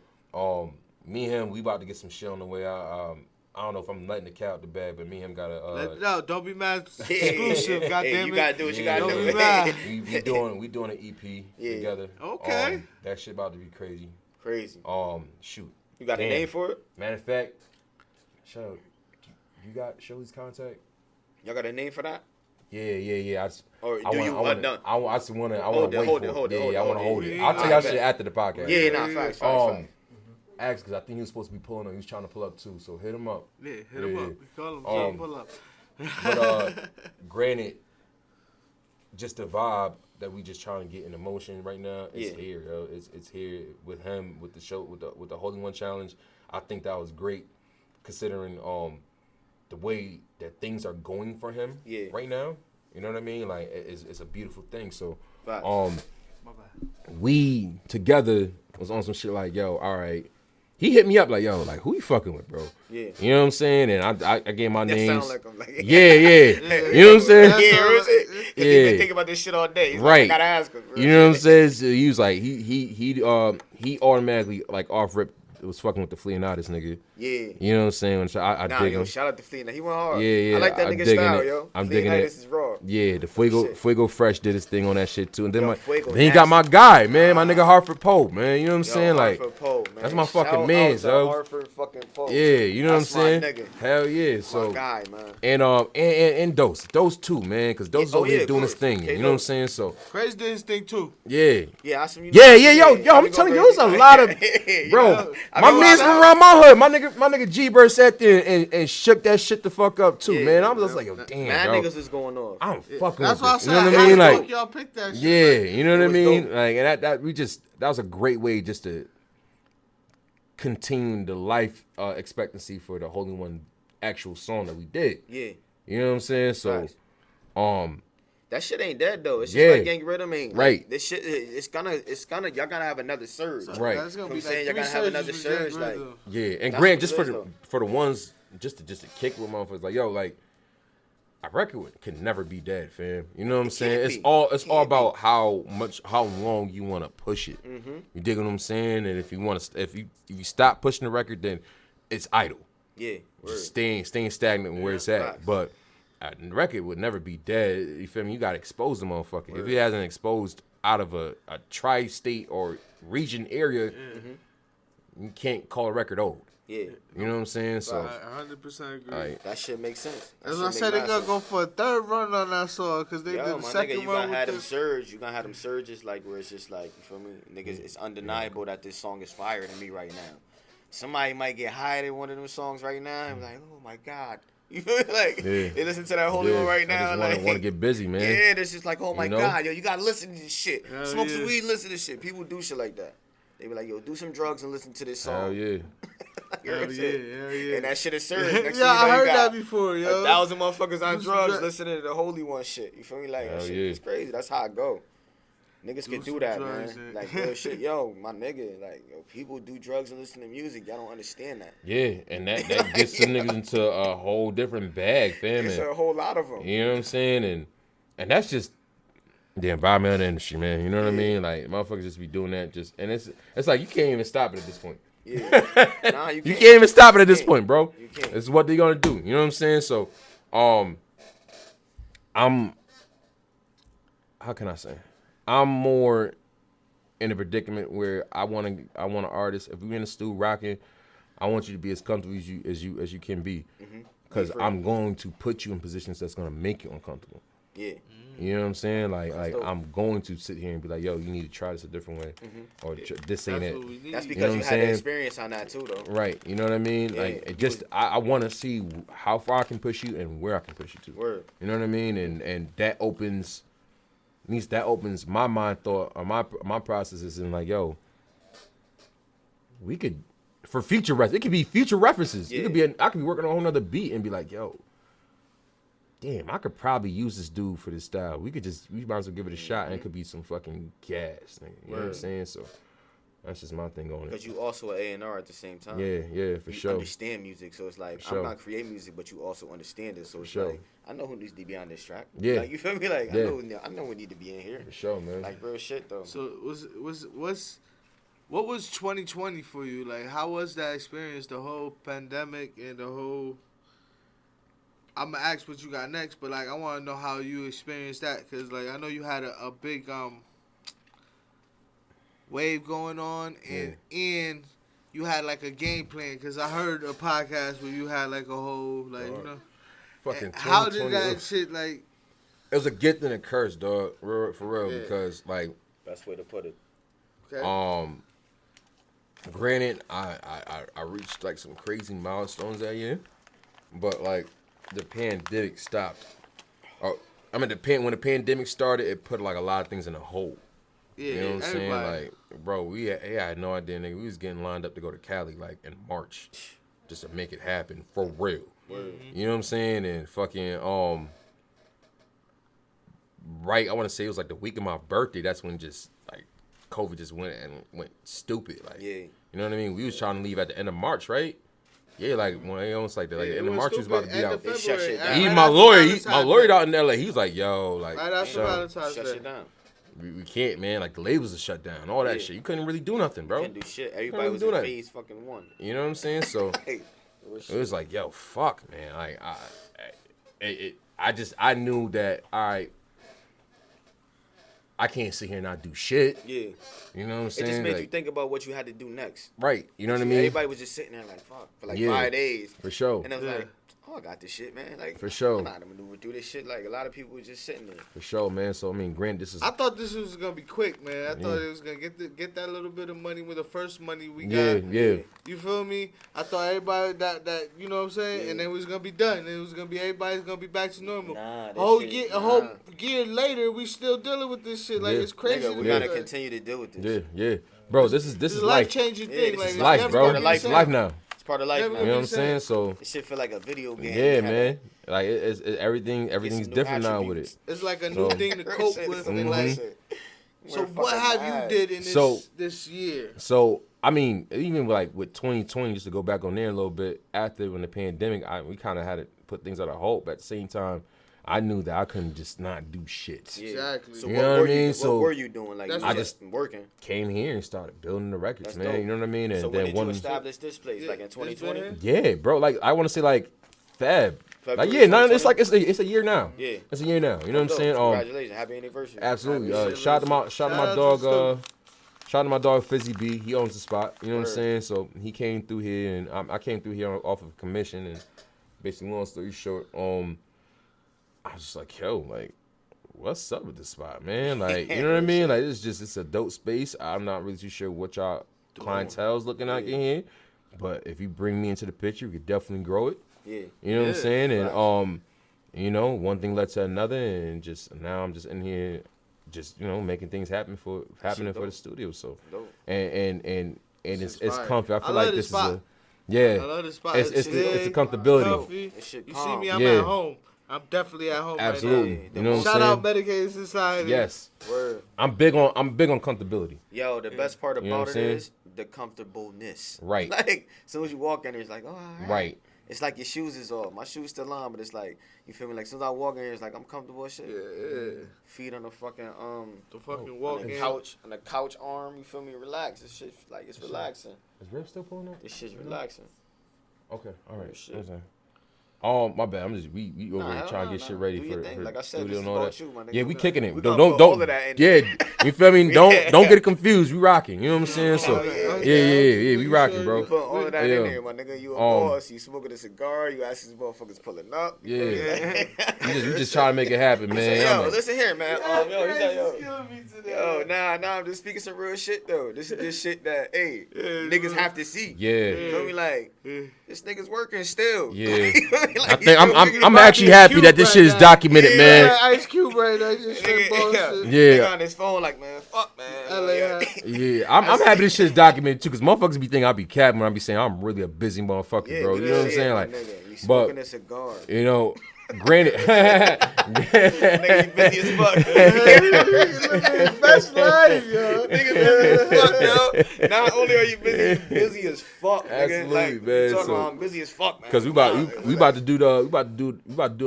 me and him, we about to get some shit on the way out. I don't know if I'm letting the cat out the bag, but me and him got a... no, Don't Be Mad exclusive, goddammit. You gotta do what you gotta do. We doing an EP together. Okay. That shit about to be crazy. Shoot. You got a name for it? Matter of fact, Show, you got Show's contact? Y'all got a name for that? Yeah. I just want to hold it. I want to hold it. I'll tell y'all shit after the podcast. Yeah, facts. Ask, because I think he was supposed to be pulling up. He was trying to pull up too, so hit him up. Yeah, hit him up. We call him, pull up. But granted, just the vibe that we just trying to get in motion right now is here, yo. It's here with him, with the show, with the Holy One Challenge. I think that was great, considering the way that things are going for him right now. You know what I mean? Like, it's a beautiful thing. So, we together was on some shit like, yo, all right. He hit me up like, yo, like, who you fucking with, bro? Yeah. You know what I'm saying? And I gave my names. Sound like him. Like, yeah. You know what I'm saying? Yeah. He been thinking about this shit all day. He's right. Like, I gotta ask him. You know what I'm saying? So he was like, he automatically, like, off rip was fucking with the Fleonatis nigga. Yeah. You know what I'm saying? So I dig him. Shout out to Fleonatis. He went hard. Yeah. I like that nigga style, yo. I'm digging it. This is raw. Yeah, the Fuego Fresh did his thing on that shit too. And then he got my guy, man, my nigga Hartford Pope, man. You know what I'm saying? Like, Pope, man. That's my fucking man, yo. Hartford fucking Pope. Yeah, you know what I'm saying? Nigga. Hell yeah. So my guy, man. And Dose too, man, because Dose is over here doing his thing. You know what I'm saying? So Crazy did his thing too. Yeah. Yeah, yo, I'm telling you, there's a lot of bro. My man's from around my hood. My nigga G Bird sat there and shook that shit the fuck up too, man. I was just like, yo, damn, mad bro. niggas is going on. I'm fucking That's with what this. I You know said. what I mean? Like, y'all picked that shit. Yeah, you know what I mean? dope. Like, and that was a great way just to continue the life expectancy for the Holy One actual song that we did. Yeah. You know what I'm saying? So, Nice. That shit ain't dead though. It's just like Gang Rhythm ain't. Right. Like, this shit, it's gonna, y'all gonna have another surge. Right. That's gonna be like saying, y'all gonna have another surge. Like, yeah, and Grant, just for the ones, just to kick with motherfuckers, like, yo, like, a record can never be dead, fam. You know what I'm saying? It's all about how long you want to push it. Mm-hmm. You dig what I'm saying? And if you stop pushing the record, then it's idle. Yeah. Just staying stagnant where it's at. Facts. But the record would never be dead. You feel me? You gotta expose the motherfucker. Word. If it hasn't exposed out of a tri-state or region area, you can't call a record old. Yeah. You know what I'm saying? So I 100% agree. That shit makes sense. That's why I said they're gonna go for a third run on that song because they did the second you run. Gonna have them surge. You gonna have them surges like where it's just like, you feel me, niggas. It's undeniable that this song is fire to me right now. Somebody might get high at one of them songs right now and be like, oh my god. You feel me? Like, they listen to that holy one right now. I just want to get busy, man. Yeah, it's just like, oh my god, yo, you gotta listen to this shit. Hell Smoke some weed, listen to this shit. People do shit like that. They be like, yo, do some drugs and listen to this song. Hell yeah. Hell yeah. And that shit is surge. Yeah, I heard that before, yo. 1,000 motherfuckers on drugs listening to the holy one shit. You feel me? Like, that shit is crazy. That's how I go. Niggas can do that, man. Like, real shit. Yo, my nigga, like, yo, people do drugs and listen to music. Y'all don't understand that. Yeah, and that gets some niggas into a whole different bag, fam. It's a whole lot of them. You know what I'm saying? And that's just the environmental industry, man. You know what I mean? Like, motherfuckers just be doing that. And it's like you can't even stop it at this point. Yeah. Nah, you can't even stop it at this point, bro. You can't. This is what they're gonna do. You know what I'm saying? So, how can I say? I'm more in a predicament where I want an artist. If we're in the studio rocking, I want you to be as comfortable as you can be, because I'm going to put you in positions that's gonna make you uncomfortable. Yeah. You know what I'm saying? Like I'm going to sit here and be like, yo, you need to try this a different way, or this ain't it. That's because you had the experience on that too, though. Right. You know what I mean? Yeah. Like, I want to see how far I can push you and where I can push you to. Word. You know what I mean? And that opens. At least that opens my mind thought or my processes and like, yo, we could for future references. It could be future references. Yeah. I could be working on a whole nother beat and be like, yo, damn, I could probably use this dude for this style. We might as well give it a shot and it could be some fucking gas. You know what I'm saying? So that's just my thing on it. Because you also an A&R at the same time. Yeah, for sure. You understand music, so it's like, I'm not creating music, but you also understand it. So it's like, I know who needs to be on this track. Yeah. Like, you feel me? Like, Yeah. I know who need to be in here. For sure, man. Like, real shit, though. So what was 2020 for you? Like, how was that experience? The whole pandemic and the whole. I'm gonna ask what you got next, but like, I want to know how you experienced that, cause like I know you had a big wave going on, and you had like a game plan. Cause I heard a podcast where you had like a whole like you know. Fucking how did that shit like? It was a gift and a curse, dog. For real, because like. Best way to put it. Okay. Granted, I reached like some crazy milestones that year, but like the pandemic stopped. When the pandemic started, it put like a lot of things in a hole. Yeah, you know what I'm saying? everybody. Like, bro, I had no idea, nigga. We was getting lined up to go to Cali like in March, just to make it happen for real. Mm-hmm. You know what I'm saying? And fucking right, I want to say it was like the week of my birthday. That's when just like COVID just went stupid. Like, you know what I mean? We was trying to leave at the end of March, right? Yeah, like when almost like the end of March was about to be out. They shut shit down. Even my lawyer out in LA, he was like, yo, like, shut shit down. We can't, man. Like the labels are shut down, all that shit. You couldn't really do nothing, bro. You couldn't do shit. Everybody was in phase fucking one. You know what I'm saying? So it was like, yo, fuck, man. Like I knew that. All right, I can't sit here and not do shit. Yeah. You know what I'm saying? It just made you think about what you had to do next. Right. You know what I mean? Everybody was just sitting there like, fuck, for like 5 days. For sure. And I was like, oh, I got this shit, man. Like, for sure. I'm not gonna maneuver through this shit. Like, a lot of people were just sitting there. For sure, man. So, I mean, granted, this is... I thought this was going to be quick, man. I thought it was going to get that little bit of money with the first money we got. Yeah. You feel me? I thought everybody that you know what I'm saying? And then it was going to be done. It was going to be, everybody's going to be back to normal. Nah, a whole year later, we still dealing with this shit. Like, it's crazy. Nigga, we got to continue to deal with this. Yeah. Bro, this is life. Life-changing thing. It's like, life, bro. It's life now. It's part of life now. You know what I'm saying? So this shit feel like a video game. yeah, man. Like it's everything's different now with it. It's like a new thing to cope with. And like, so what have you did in this year? So I mean, even like with 2020, just to go back on there a little bit, after when the pandemic, we kind of had to put things on a halt. But at the same time, I knew that I couldn't just not do shit. Yeah. Exactly. So you know what I mean? What were you doing? Like, I just working. Came here and started building the records, That's man. dope. You know what I mean? And so then when did you establish this place? Like in 2020? Yeah, bro. Like I want to say like February. Like it's like it's a year now. Yeah, it's a year now. You know what I'm saying? Congratulations, happy anniversary. Absolutely. Shout out to my dog. Shout out to my dog Fizzy B. He owns the spot. You know what I'm saying? So he came through here, and I came through here off of commission. And basically, long story short, I was just like, yo, like, what's up with this spot, man? Like, you know what I mean? Like, it's a dope space. I'm not really too sure what y'all clientele's looking like in here, but if you bring me into the picture, we could definitely grow it. Yeah. You know what I'm saying? And you know, one thing led to another, and just now I'm just in here, just making things happen for the studio. So, and it's comfy. I feel like this spot. is I love this spot. It's the comfortability. You see me, I'm at home. I'm definitely at home. Absolutely. Right now. You know what I'm saying? Shout out Medicated Society. Yes. Word. I'm big on comfortability. Yo, the best part about it is the comfortableness. Right. Like, as soon as you walk in there, it's like, oh, all right. Right. It's like your shoes is off. My shoes still on, but it's like, you feel me? Like, as soon as I walk in here, it's like, I'm comfortable as shit. Yeah. Feet on the fucking, walk on the couch, on the couch arm, you feel me? Relax. This shit, like, it's relaxing. Is Rip still pulling up? This shit's relaxing. Okay. All right. Shit. My bad. I'm just we over here trying to get shit ready for like I said, studio this and all that. you, my nigga. Yeah, we kicking it. We Don't all of that in you feel me? Don't get it confused. We rocking. You know what I'm saying? So yeah, we rocking, bro. You put all of that in there, my nigga. You a boss. You smoking a cigar. You ask these motherfuckers pulling up. Yeah. we just trying to make it happen, man. Yo, listen here, man. Yo, nah, I'm just speaking some real shit though. This is this shit that niggas have to see. Yeah. You feel me? Like this nigga's working still. Yeah. Like, I think I'm actually happy that this shit is documented, man. Ice Cube right now, just straight bullshit. Yeah. On his phone, like, man, fuck, man. Yeah, I'm happy this shit's documented too, cause motherfuckers be thinking I be capping when I be saying I'm really a busy motherfucker, bro. You know what I'm saying? Like, you smoking a cigar. You know, granted, nigga, you busy as fuck. His best life, yo. Nigga busy as fuck, yo. Not only are you busy as fuck, nigga. Absolutely, like, man. Talking So, about I'm busy as fuck, man. Cause we about to do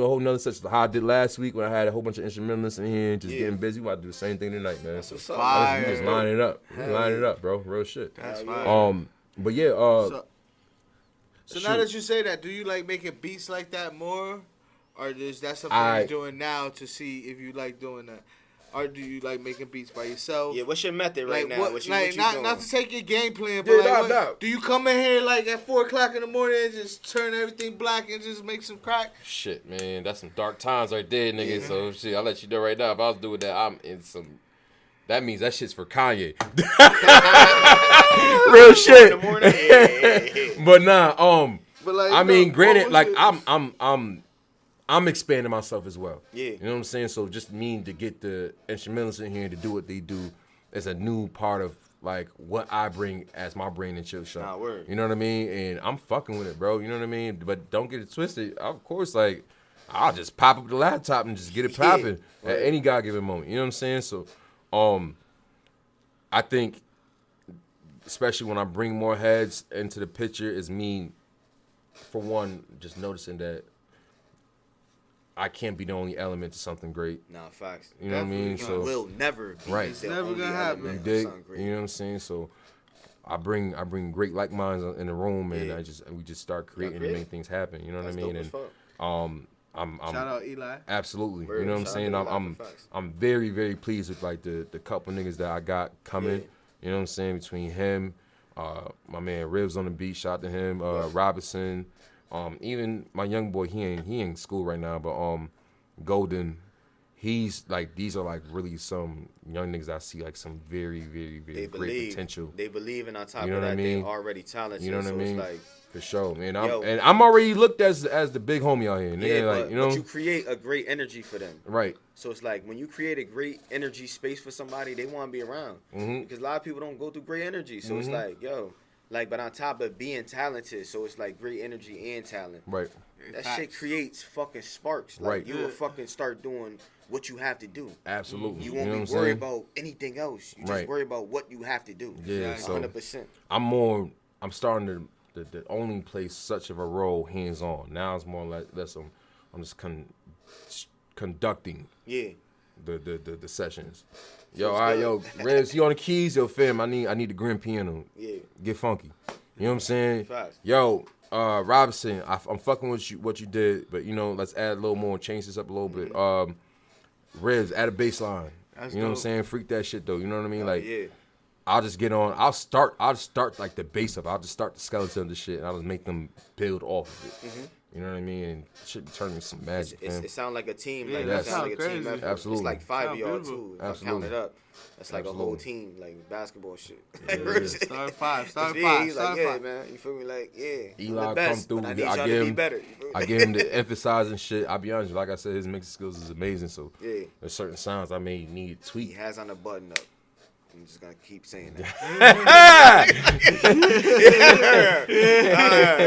a whole nother session how I did last week when I had a whole bunch of instrumentalists in here and just getting busy. We about to do the same thing tonight, man. So we just line it up. Line it up, bro. Real shit. That's fine. But yeah, so now that you say that, do you like making beats like that more? Or is that something you're doing now to see if you like doing that? Or do you like making beats by yourself? Yeah, what's your method right now? What you not to take your game plan, but do you come in here like at 4 o'clock in the morning and just turn everything black and just make some crack? Shit, man, that's some dark times right there, nigga. Yeah. So shit, I'll let you know right now. If I was doing that, I'm in some. That means that shit's for Kanye. Real shit. In the morning. But nah, but like, I mean, granted, like I'm expanding myself as well. Yeah. You know what I'm saying? So just mean to get the instrumentalists in here to do what they do is a new part of like what I bring as my brain and chill shot. Nah, word. You know what I mean? And I'm fucking with it, bro. You know what I mean? But don't get it twisted. Of course, like I'll just pop up the laptop and just get it popping at any God-given moment. You know what I'm saying? So I think especially when I bring more heads into the picture is me, for one, just noticing that I can't be the only element to something great. Nah, facts. You know what I mean? So will never be right. the never only gonna happen. element You dig? of something great. You know what I'm saying? So I bring great like minds in the room, and we just start creating and make things happen. You know what I mean? And I'm shout out Eli. Absolutely. Word, you know what I'm saying? I'm very, very pleased with like the couple niggas that I got coming. You know what I'm saying? Between him, my man Ribs on the beat, shout to him, Robinson, even my young boy, he ain't in school right now, but Golden, he's like, these are like really some young niggas I see like some very, very, very great potential. They believe, and on top You know of what I that, mean? they already talented. You know what I mean? It's like, for sure, man. I'm already looked as the big homie out here. Nigga, yeah, like, you know, but you create a great energy for them. Right. So it's like when you create a great energy space for somebody, they want to be around. Because a lot of people don't go through great energy. So it's like, yo, like, but on top of being talented, so it's like great energy and talent. Right. That shit creates fucking sparks. Like, you will fucking start doing what you have to do. Absolutely. You won't be worried about anything else. You just worry about what you have to do. Yeah, 100%. I'm starting to only play such of a role hands on. Now it's more like less I'm just conducting the sessions. Yo, all right, yo, Rez, you on the keys? Yo, fam, I need the grand piano. Yeah. Get funky. You know what I'm saying? Facts. Yo, Robinson, I'm fucking with what you did, but you know, let's add a little more, change this up a little bit. Rez, add a bass line. You know what I'm saying? Freak that shit though. You know what I mean? Like, I'll just get on. I'll start like the bass of it. I'll just start the skeleton of the shit, and I'll just make them build off of it. You know what I mean? And shit turn into some magic. It sounds like a team. Yeah, like, that sounds like a team effort. Absolutely. It's like 5 of y'all too. Absolutely. Count it up. That's like a whole team, like basketball shit. Start five. He's like, yeah, man. You feel me? Like, Eli come through. I need y'all to be better. I give him the emphasize and shit. I'll be honest, like I said, his mixing skills is amazing. So there's certain sounds I may need to tweak. He has on the button up. I'm just gonna keep saying that.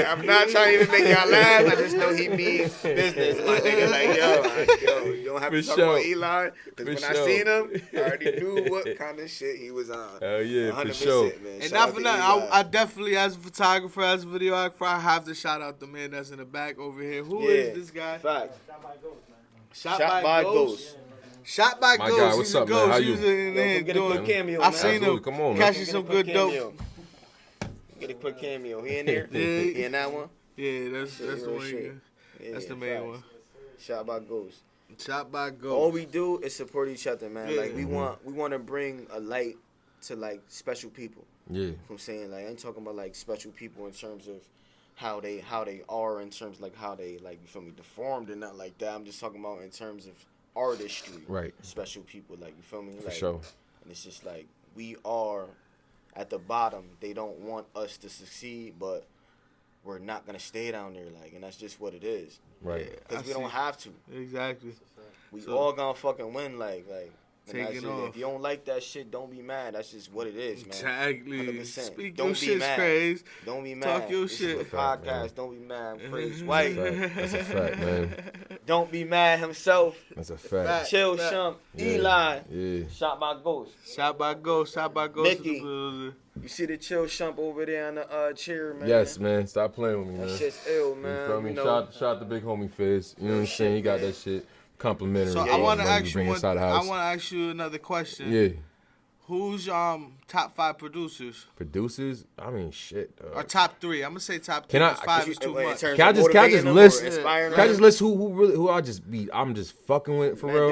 I'm not trying to even make y'all laugh. I just know he means business. My nigga, like, yo, you don't have to talk about Eli, because when I seen him, I already knew what kind of shit he was on. Hell yeah, 100%, for sure. Man. And not for nothing, I definitely, as a photographer, as a videographer, I have to shout out the man that's in the back over here. Who is this guy? Fact. Shot by Ghost. Shot by Ghost. Guy, what's up, man? How you? Get a quick cameo. I seen him catching some good dope. Get a quick cameo. He in there? He in that one? Yeah, that's the one. That's the main one. Shot by Ghost. Shot by Ghost. All we do is support each other, man. Like, we want to bring a light to, like, special people. Yeah. I'm saying, like, I ain't talking about, like, special people in terms of how they are, in terms of, like, how they, like, you feel me, deformed and not like that. I'm just talking about in terms of artistry. Right. Special people, like, you feel me? For like, sure. And it's just like, we are at the bottom. They don't want us to succeed, but we're not gonna stay down there, like, and that's just what it is. Right. Because we don't have to. Exactly. We all gonna fucking win, like. Taking off. If you don't like that shit, don't be mad. That's just what it is, man. Exactly. 100%. Speak don't your be shit, mad. Craze. Don't be mad. Talk your this shit. Is a podcast. Don't be mad. Praise white. That's a fact, man. Don't be mad himself. That's a fact. Chill, Shump. Eli. Yeah. Shot by Ghost. Shot by Ghost. Mickey. You see the Chill Shump over there on the chair, man? Yes, man. Stop playing with me, man. That shit's ill, man. You feel me? Shout the big homie Fizz. You know what I'm saying? He got that shit complimentary. So I want to ask you another question. Yeah. Who's top 5 producers? Producers? I mean, shit. Or top 3? I'm gonna say top 3. Can I? 5 is too much. Can I just list? Can I just list who I just be? I'm just fucking with for real.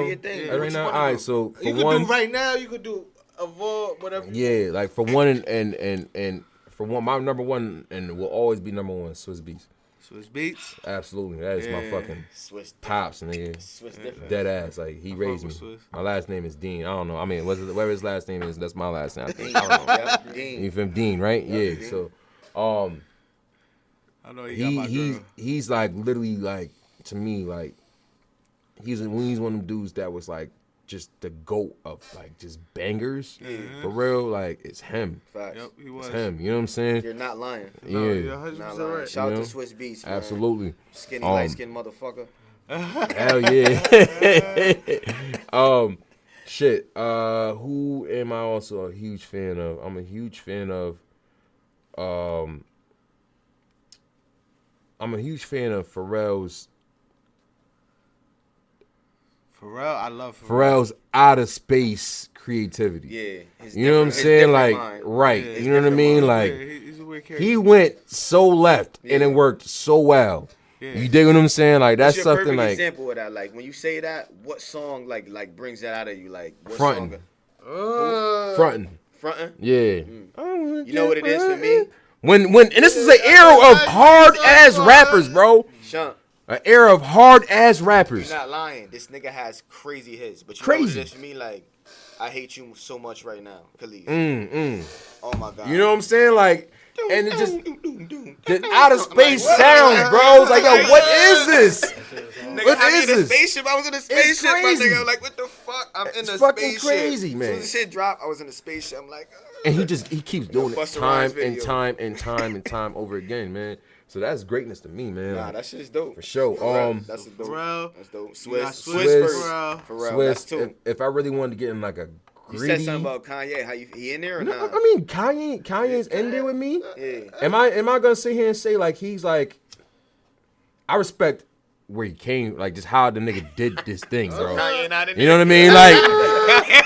Right now, all right. So for you could one, do right now. You could do whatever. Yeah, like for one and for one, my number one and will always be number one. Swiss Beats. Swiss Beats. Absolutely, that is my fucking Swiss pops, nigga. Dead ass, like he raised me. Swiss. My last name is Dean. I don't know. I mean, whatever his last name is, that's my last name. I think. I don't know. Dean. You feel me? Dean, right? Yeah. Dean. So, I know he's like literally like to me like he's one of them dudes that was like just the GOAT of like just bangers for real. Like it's him. Facts. Yep, he was. It's him. You know what I'm saying? You're not lying. Yeah. You're 100% Not lying. right. Shout out to Swiss Beats, man. Absolutely. Skinny, light-skinned motherfucker. Hell yeah. Shit. Who am I also a huge fan of? I'm a huge fan of Pharrell's. I love Pharrell's out of space creativity. Yeah. You know what I'm saying? Like, mind. right. Yeah, you know what I mean? Like, he's a weird character. he went so left and it worked so well. Yeah. You dig what I'm saying? Like, that's What's your something perfect like. example of that? Like, when you say that, what song like brings that out of you? Like, what Frontin'. song? Frontin'. Frontin'? Yeah. You know what it is for me? When and this is an era of hard ass rappers, bro. Shump. An era of hard ass rappers. You're not lying. This nigga has crazy hits. But you Crazy. know what it is for me? Like, I hate you so much right now, Khalid. Oh my God. You know what I'm saying? Like, and it just the out of space sounds, bro. It's like, yo, what is this? What is this? this? I was in a spaceship, my crazy. nigga. I'm like, what the fuck? I'm in a fucking spaceship. crazy, man. As soon as the shit dropped, I was in a spaceship. I'm like, And he keeps doing it Busta time Rhymes and video. time and time and time over again, man. So that's greatness to me, man. Nah, that shit's dope. For sure. That's a dope. Pharrell. That's dope. You Swiss. got Swiss Swiss, first. Pharrell. Pharrell. Swiss, That's two. if I really wanted to get in like a You gritty, said something about Kanye. How he in there or no, not? I mean Kanye's in there with me. Yeah. Am I gonna sit here and say like he's like? I respect where he came, like just how the nigga did this thing, bro. Kanye not in there. You know what I mean? Like,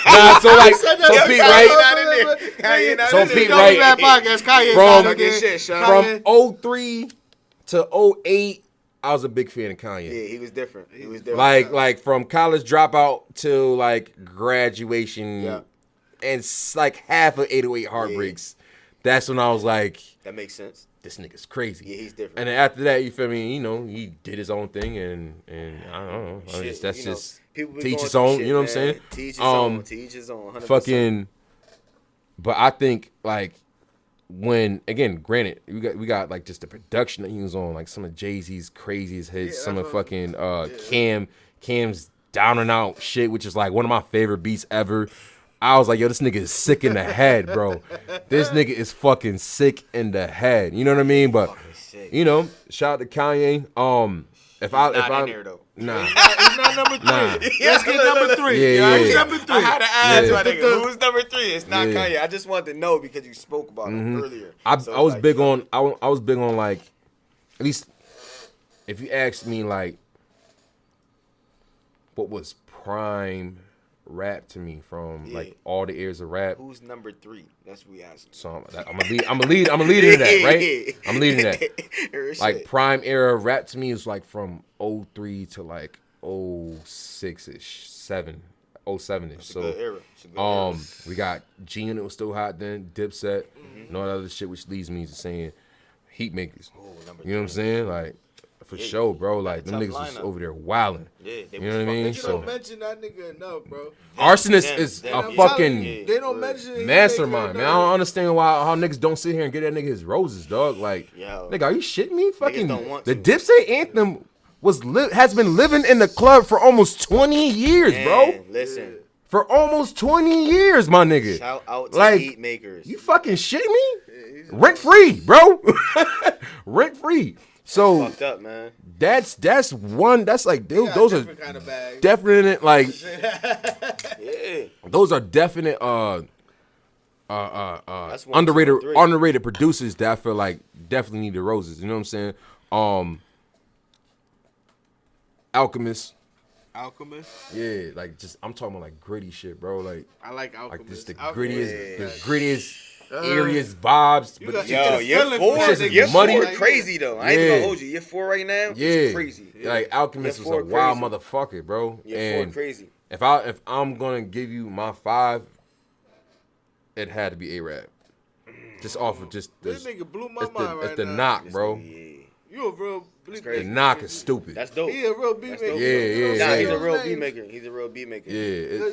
nah. So like, so Pete, right? Kanye not So in there. Pete, Don't right? do that podcast. Kanye From- not again. Shit, Sean. From 03 to 08, I was a big fan of Kanye. Yeah, he was different. He was different. Like from college dropout to like graduation, Yeah. and like half of 808 Heartbreaks. That's when I was like, That makes sense. this nigga's crazy. Yeah, he's different. And then after that, you feel me? You know, he did his own thing, and I don't know. Shit, That's you know, just people be teach going his through own. shit, You know what I'm man. saying? Teach his own. Teach his own. 100%. Fucking. But I think like when again, granted, we got like just the production that he was on, like some of Jay-Z's craziest hits, some of fucking Cam's Down and Out shit, which is like one of my favorite beats ever. I was like, yo, this nigga is sick in the head, bro. This nigga is fucking sick in the head. You know what I mean? But you know, shout out to Kanye. If I in there though. nah. He's not number 3. Nah. Let's get number 3. Yeah. Who's number 3? I had to ask Yeah. my nigga, who's number 3? It's not Yeah. Kanye. I just wanted to know because you spoke about him earlier. I So was like, big on I was big on like, at least if you ask me like what was prime rap to me from like all the eras of rap. Who's number 3? That's what we asking. So I'm gonna lead into that, right? I'm leading to that. Like Shit. prime era of rap to me is like from 03 to like 06-ish, 07-ish. So Good era. It's a good era. we got G-Unit was still hot then, Dipset, and all that other shit, which leads me to saying Heat Makers. number You know what I'm saying? Like, for sure, bro. Like, them tough niggas was lineup. over there wilding. Yeah, they You know what I mean? You So, don't mention that nigga enough, bro. Arsonist is them, a yeah. fucking Yeah. They don't mention it. mastermind, man. I don't understand how niggas don't sit here and get that nigga his roses, dog. Like, Yo. nigga, are you shitting me? Fucking, don't want the to. Dipset anthem has been living in the club for almost 20 years, bro. Man, listen. For almost 20 years, my nigga. Shout out to Like, Heat Makers. You fucking shitting me? Rent free, bro. Rent free. So fucked up, man. that's one. That's like those are kind of bag. definite. Like Yeah. those are definite. That's one, Underrated 2, 3. underrated producers that I feel like definitely need the roses. You know what I'm saying? Alchemist. Yeah, like just I'm talking about like gritty shit, bro. Like I like Alchemist. just the Alchemist. grittiest, airiest vibes. You But got- the Yo, just year feeling 4, for that year nigga. 4 Muddy. crazy though. I ain't Yeah. gonna hold you. Year 4 right now, yeah, it's crazy. Like Alchemist Year was a 4 wild crazy. motherfucker, bro. Year 4 And crazy. if I'm gonna give you my 5, it had to be A-Rap. Just off of just This nigga blew my it's mind the, right it's the now. knock, bro. Yeah. You a real beat The crazy. maker. knock is stupid. That's dope. He a real beat That's maker. dope. Yeah, yeah, Nah, he's yeah. a real beat maker. He's a real beat maker. Yeah,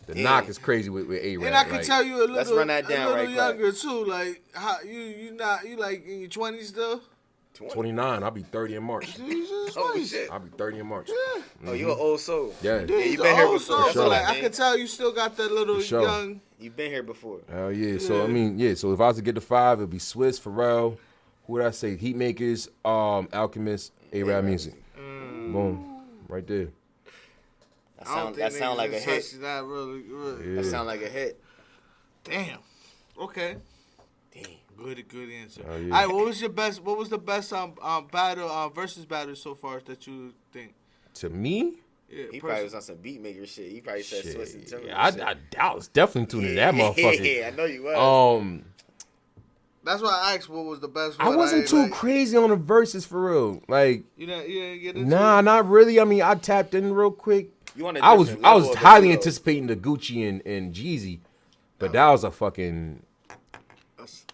the knock is crazy with A-Rap. And I can like, tell you a little, Let's run that down a little right quick. younger too. Like how you like in your 20s still? 29. I'll be 30 in March. Jesus Oh Christ. shit. I'll be 30 in March. Oh, you an old soul. Yeah. Yeah, He's you been here old before. soul, That's so all like I I can tell you still got that little For sure. young. You've been here before. Hell yeah. So I mean, yeah. So if I was to get the 5, it'd be Swiss, Pharrell. Who would I say? Heat Makers, Alchemist, A-Rap Music. Boom, right there. That sound like a hit. That really. Yeah. That sound like a hit. Damn. Okay. Damn. Good answer. Oh, yeah. All right. What was the best battle versus battle so far that you think? To me, Yeah. He probably was on some beat maker shit. He probably said shit, Swiss and Timberland. yeah, I was definitely tuning that motherfucker. Yeah, I know you was. That's why I asked what was the best I one. wasn't too like, crazy on the verses for real. Like, You didn't get into nah, it? not really. I mean, I tapped in real quick. You on a I was different level of the highly two, though. anticipating the Gucci and Jeezy, but that was a fucking.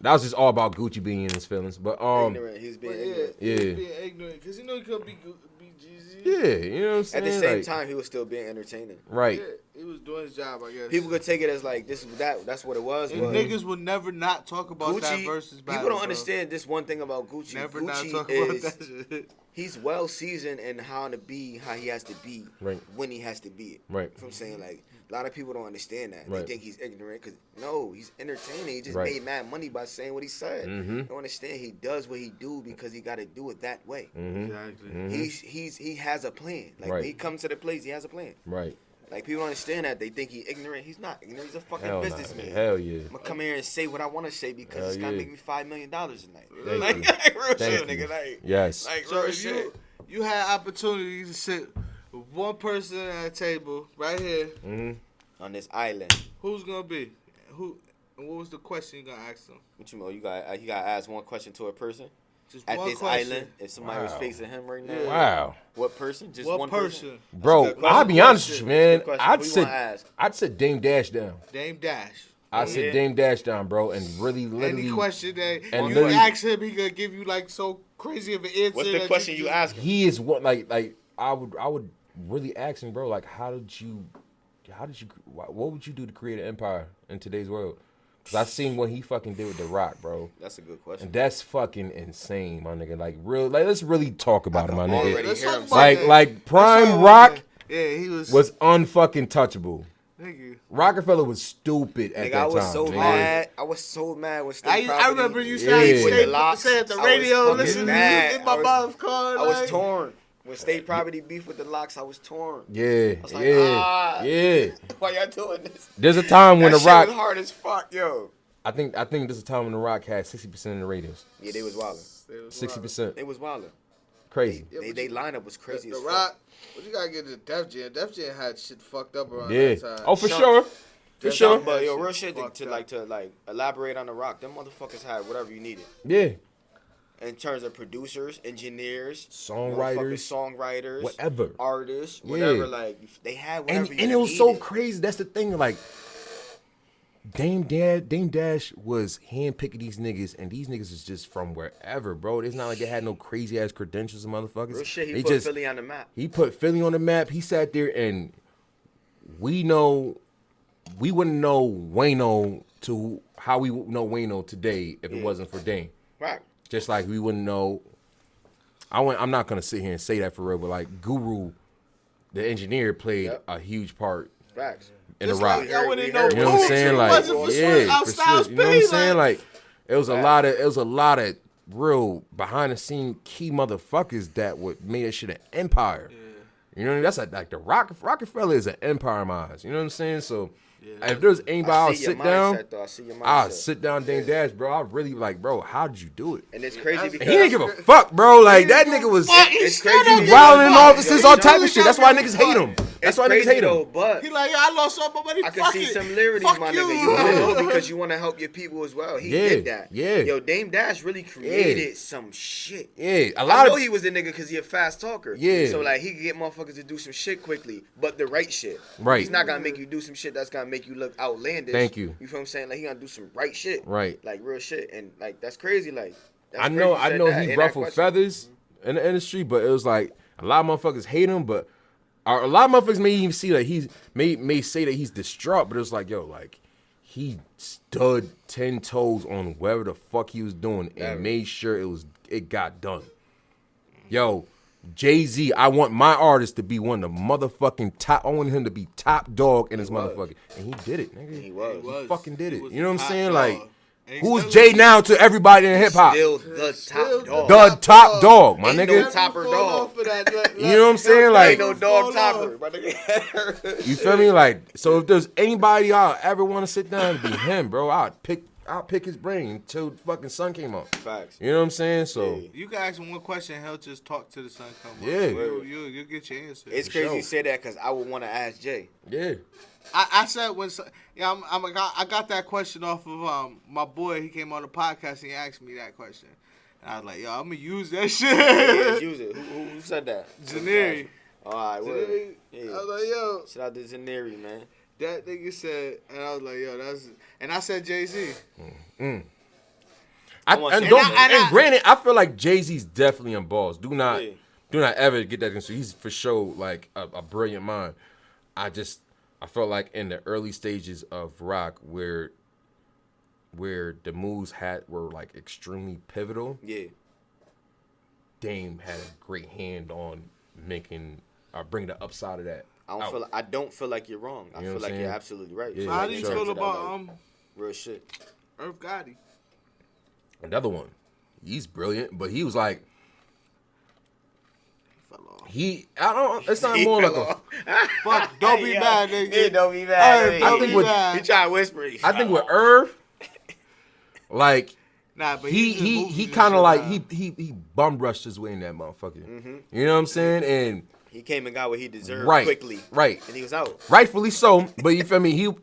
That was just all about Gucci being in his feelings. But Ignorant. He's being But yeah, ignorant. Yeah. he was being ignorant because you know he could be Jeezy. Yeah, you know what I'm saying? At the same like, time, he was still being entertaining. right. Yeah, he was doing his job, I guess. People could take it as like this, that's what it was. And But niggas would never not talk about Gucci, that versus battle. people don't bro. understand this one thing about Gucci. Never Gucci not talk is, about that shit. He's well seasoned in how to be, how he has to be, Right. when he has to be it. Right. You know what I'm saying? Like, a lot of people don't understand that. Right. They think he's ignorant because, no, he's entertaining. He just Right. made mad money by saying what he said. Mm-hmm. You don't understand. He does what he do because he got to do it that way. Mm-hmm. Exactly. Mm-hmm. He has a plan. Like, Right. when he comes to the place, he has a plan. Right. Like, people don't understand that. They think he's ignorant. He's not ignorant. He's a fucking Hell businessman. nah. Hell yeah. I'm gonna come here and say what I want to say because Hell it's gonna yeah. make me $5 million tonight. Thank Like, you. like real Thank shit, you. nigga. Like, Yes. like So real if shit. you had opportunity to sit with one person at a table right here, Mm-hmm. On this island, who's gonna be? Who? And what was the question you gonna ask them? what you mean? You got to ask one question to a person Just at one this question. island. If somebody was Wow. facing him right now, Yeah. Wow. what person? Just What one person? Bro, That's a good I'll be question. honest with you, man. Good question. I'd Who you sit wanna ask? I'd sit Dame Dash down. Dame Dash. I'd sit Dame Dash down, bro, and really literally Any question that and you literally- ask him, he gonna give you like so crazy of an answer. What's the that question you just- ask him? he is what like I would really ask him, bro, like what would you do to create an empire in today's world? Cause I seen what he fucking did with The Rock, bro. That's a good question. And that's fucking insane, my nigga. Like let's really talk about it, my already nigga. Let's hear talk him about Like that. like Let's Prime talk about Rock that. Yeah, he was. unfucking touchable. Nigga. Rockefeller was stupid at Nigga, that I was time. so nigga. mad. I was so mad when State I Property remember you Yeah. saying With the locks. say at the I was radio, fucking listen to mad. in my I was- mom's car. I was like, torn. When State Property beef with the locks, I was torn. Yeah, was like, yeah, yeah. Why y'all doing this? There's a time when That The shit Rock. was hard as fuck, yo. I think there's a time when The Rock had 60% of the ratings. Yeah, they was wildin'. 60%. They was wildin'. Crazy. They lineup was crazy The as Rock. fuck. But you gotta get to Def Jam. Def Jam had shit fucked up around Yeah. that time. Oh, for Sean- sure. For That's sure. how- But yo, That real shit shit to fucked like elaborate on The Rock. Them motherfuckers had whatever you needed Yeah. in terms of producers, engineers, Songwriters, songwriters, whatever. artists, Yeah. whatever. Like they had whatever. And it was so crazy. That's the thing. Like, Dame Dash was handpicking these niggas, and these niggas is just from wherever, bro. It's not like they had no crazy ass credentials and motherfuckers. Real shit. He They put just, Philly on the map. He put Philly on the map. He sat there, and we wouldn't know Wayno to how we know Wayno today if it wasn't for Dame. Right. Just like we wouldn't know. I'm not gonna sit here and say that for real, but like Guru, the engineer, played a huge part Facts. in The Just Rock. like y'all wouldn't We know heard- You know what I'm Boots saying? if it Like, wasn't for Swizz yeah, out for Styles Swizz. You know what I'm P, saying? Like, it was a lot of real behind the scene key motherfuckers that would made that shit an empire. You know what I mean? That's like the Rockefeller is an empire in my eyes. You know what I'm saying? So if there's anybody I'll sit down, Though. I see your mindset. I'll sit down Dame Dash, bro. I really like, bro, how did you do it? And it's crazy And because he didn't give a fuck, bro. Like that nigga was it's crazy because- wilding in Yo, offices, all yo, type of shit. That's why niggas hate him. That's It's why niggas crazy hate though, him. but He like, I lost all my money. I can fuck see it. similarities, Fuck my you. nigga. You want to know because you want to help your people as well. He Yeah, did that. yeah. Yo, Dame Dash really created some shit. Yeah, a I lot know of he was a nigga because he a fast talker. Yeah. So like he could get motherfuckers to do some shit quickly, but the right shit. Right. He's not gonna make you do some shit that's gonna make you look outlandish. Thank you. You feel what I'm saying? Like he gonna do some right shit. Right. Like real shit, and like that's crazy. Like that's I crazy know you said that he in that ruffled question. feathers in the industry, but it was like a lot of motherfuckers hate him, but a lot of motherfuckers may even see that he's may say that he's distraught, but it was like, yo, like he stood 10 toes on whatever the fuck he was doing and made sure it got done. Yo, Jay-Z, I want my artist to be one of the motherfucking top. I want him to be top dog in his motherfucking, and he did it, nigga. He was. He fucking did He it. was You know what the I'm top saying? dog. Like, And he who's still Jay is. now to everybody in hip hop? Still the top dog. The top dog, my Ain't nigga. no topper Fall dog. off of that, You know what I'm saying? Like, Ain't no dog fall off. topper, my nigga. you feel me? Like, so if there's anybody I'll ever want to sit down and be him, bro, I'll pick his brain until the fucking sun came up. Facts. You know what I'm saying? So You can ask him one question, he'll just talk to the sun come up. Yeah. You'll get your answer. It's For crazy sure. you say that because I would want to ask Jay. yeah, I said I got that question off of my boy. He came on the podcast and he asked me that question. And I was like, yo, I'm gonna use that Let's shit. use it. Who said that? Zaneri. All right, word. Zaneri. Yeah. I was like, yo, Shout out to Zaneri, man. that nigga said, and I was like, yo, that's, and I said Jay-Z. want and some- don't And I- and granted, I feel like Jay-Z's definitely on balls. Do not Yeah. Do not ever get that construed. He's for sure like a brilliant mind. I felt like in the early stages of rock where the moves were like extremely pivotal. Yeah. Dame had a great hand on bringing the upside of that. I don't feel like you're wrong. I feel like you're absolutely right. Yeah, so how do you feel about real shit? Irv Gotti. Another one. He's brilliant, but he was like it's not more like a fuck. Don't be mad, nigga. Yeah, don't be mad. I think he try to whisper. I think with Irv, like. Nah, but he kind of like he bum rushed his way in that motherfucker. Mm-hmm. You know what I'm saying? And he came and got what he deserved quickly. Right. And he was out. Rightfully so. But you feel me?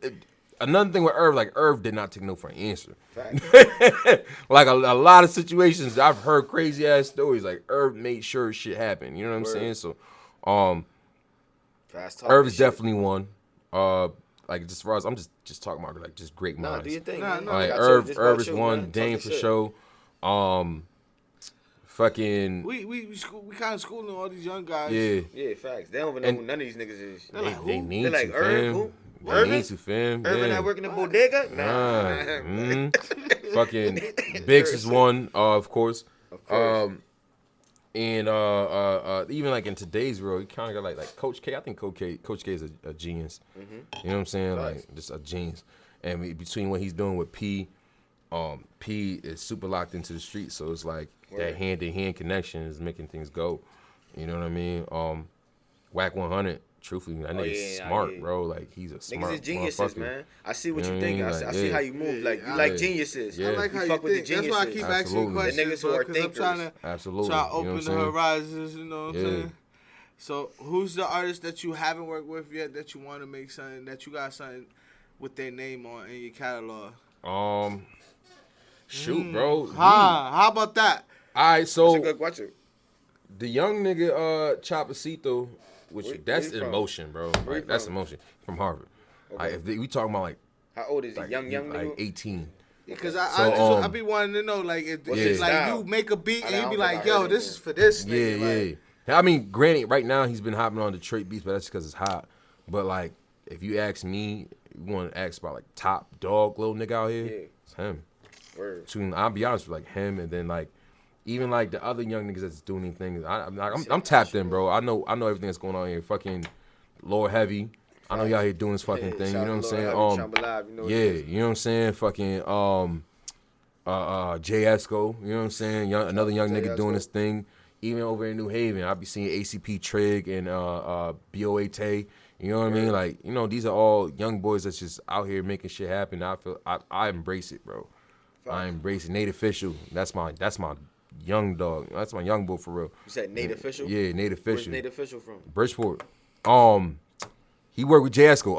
Another thing with Irv, like Irv did not take no for an answer. Like a lot of situations, I've heard crazy ass stories. Like Irv made sure shit happened. You know what I'm saying? So, Irv is definitely one. Like as far as I'm just talking about like just great minds. Do your thing. Like Irv is one. Dame for sure. Fucking. We kind of schooling all these young guys. Yeah, facts. They don't even know who none of these niggas is. They need to, like Irv. They need to, fam. Irvin not working in bodega? Nah. Fucking Biggs is one, of course. And even like in today's world, you kind of got like Coach K. I think Coach K is a genius. Mm-hmm. You know what I'm saying? Nice. Like just a genius. And between what he's doing with P is super locked into the street, so it's like that hand-to-hand connection is making things go. You know what I mean? Whack 100. Truthfully, that nigga's smart, bro. Like he's a smart niggas is geniuses, man. I see what you think. Like, I see how you move. Like you like geniuses. Yeah. I like how you fuck with the think. That's why I keep asking you questions. The niggas who are thinkers. I'm trying to open the horizons. You know what I'm saying? So, who's the artist that you haven't worked with yet that you want to make something that you got something with their name on in your catalog? Shoot, bro. How about that? All right, so that's a good question. The young nigga Chapacito, that's emotion, bro. Like, that's emotion from Harvard. Okay. If we talking about like, how old is he? Like, young nigga? Like 18. Because I be wanting to know, like, if like you make a beat and you be like, yo, this is for this nigga. Yeah. I mean, granted, right now he's been hopping on Detroit beats, but that's because it's hot. But like, if you ask me, you want to ask about like top dog little nigga out here, it's him. Word. I'll be honest with like him, and then like even like the other young niggas that's doing things. I'm tapped in, bro. I know everything that's going on here. Fucking Lord Heavy. I know y'all here doing this fucking thing. You know what I'm saying? You know what I'm saying? Fucking Jay Esco. You know what I'm saying? Another young nigga doing this thing. Even over in New Haven, I be seeing ACP Trig and BOA Tay. You know what I mean? Like, you know, these are all young boys that's just out here making shit happen. I embrace it, bro. I embrace it. Nate Official. That's my young dog. That's my young boy for real. You said Nate Official? Yeah, Nate Official. Where's Nate Official from? Bridgeport. He worked with Jay Esco.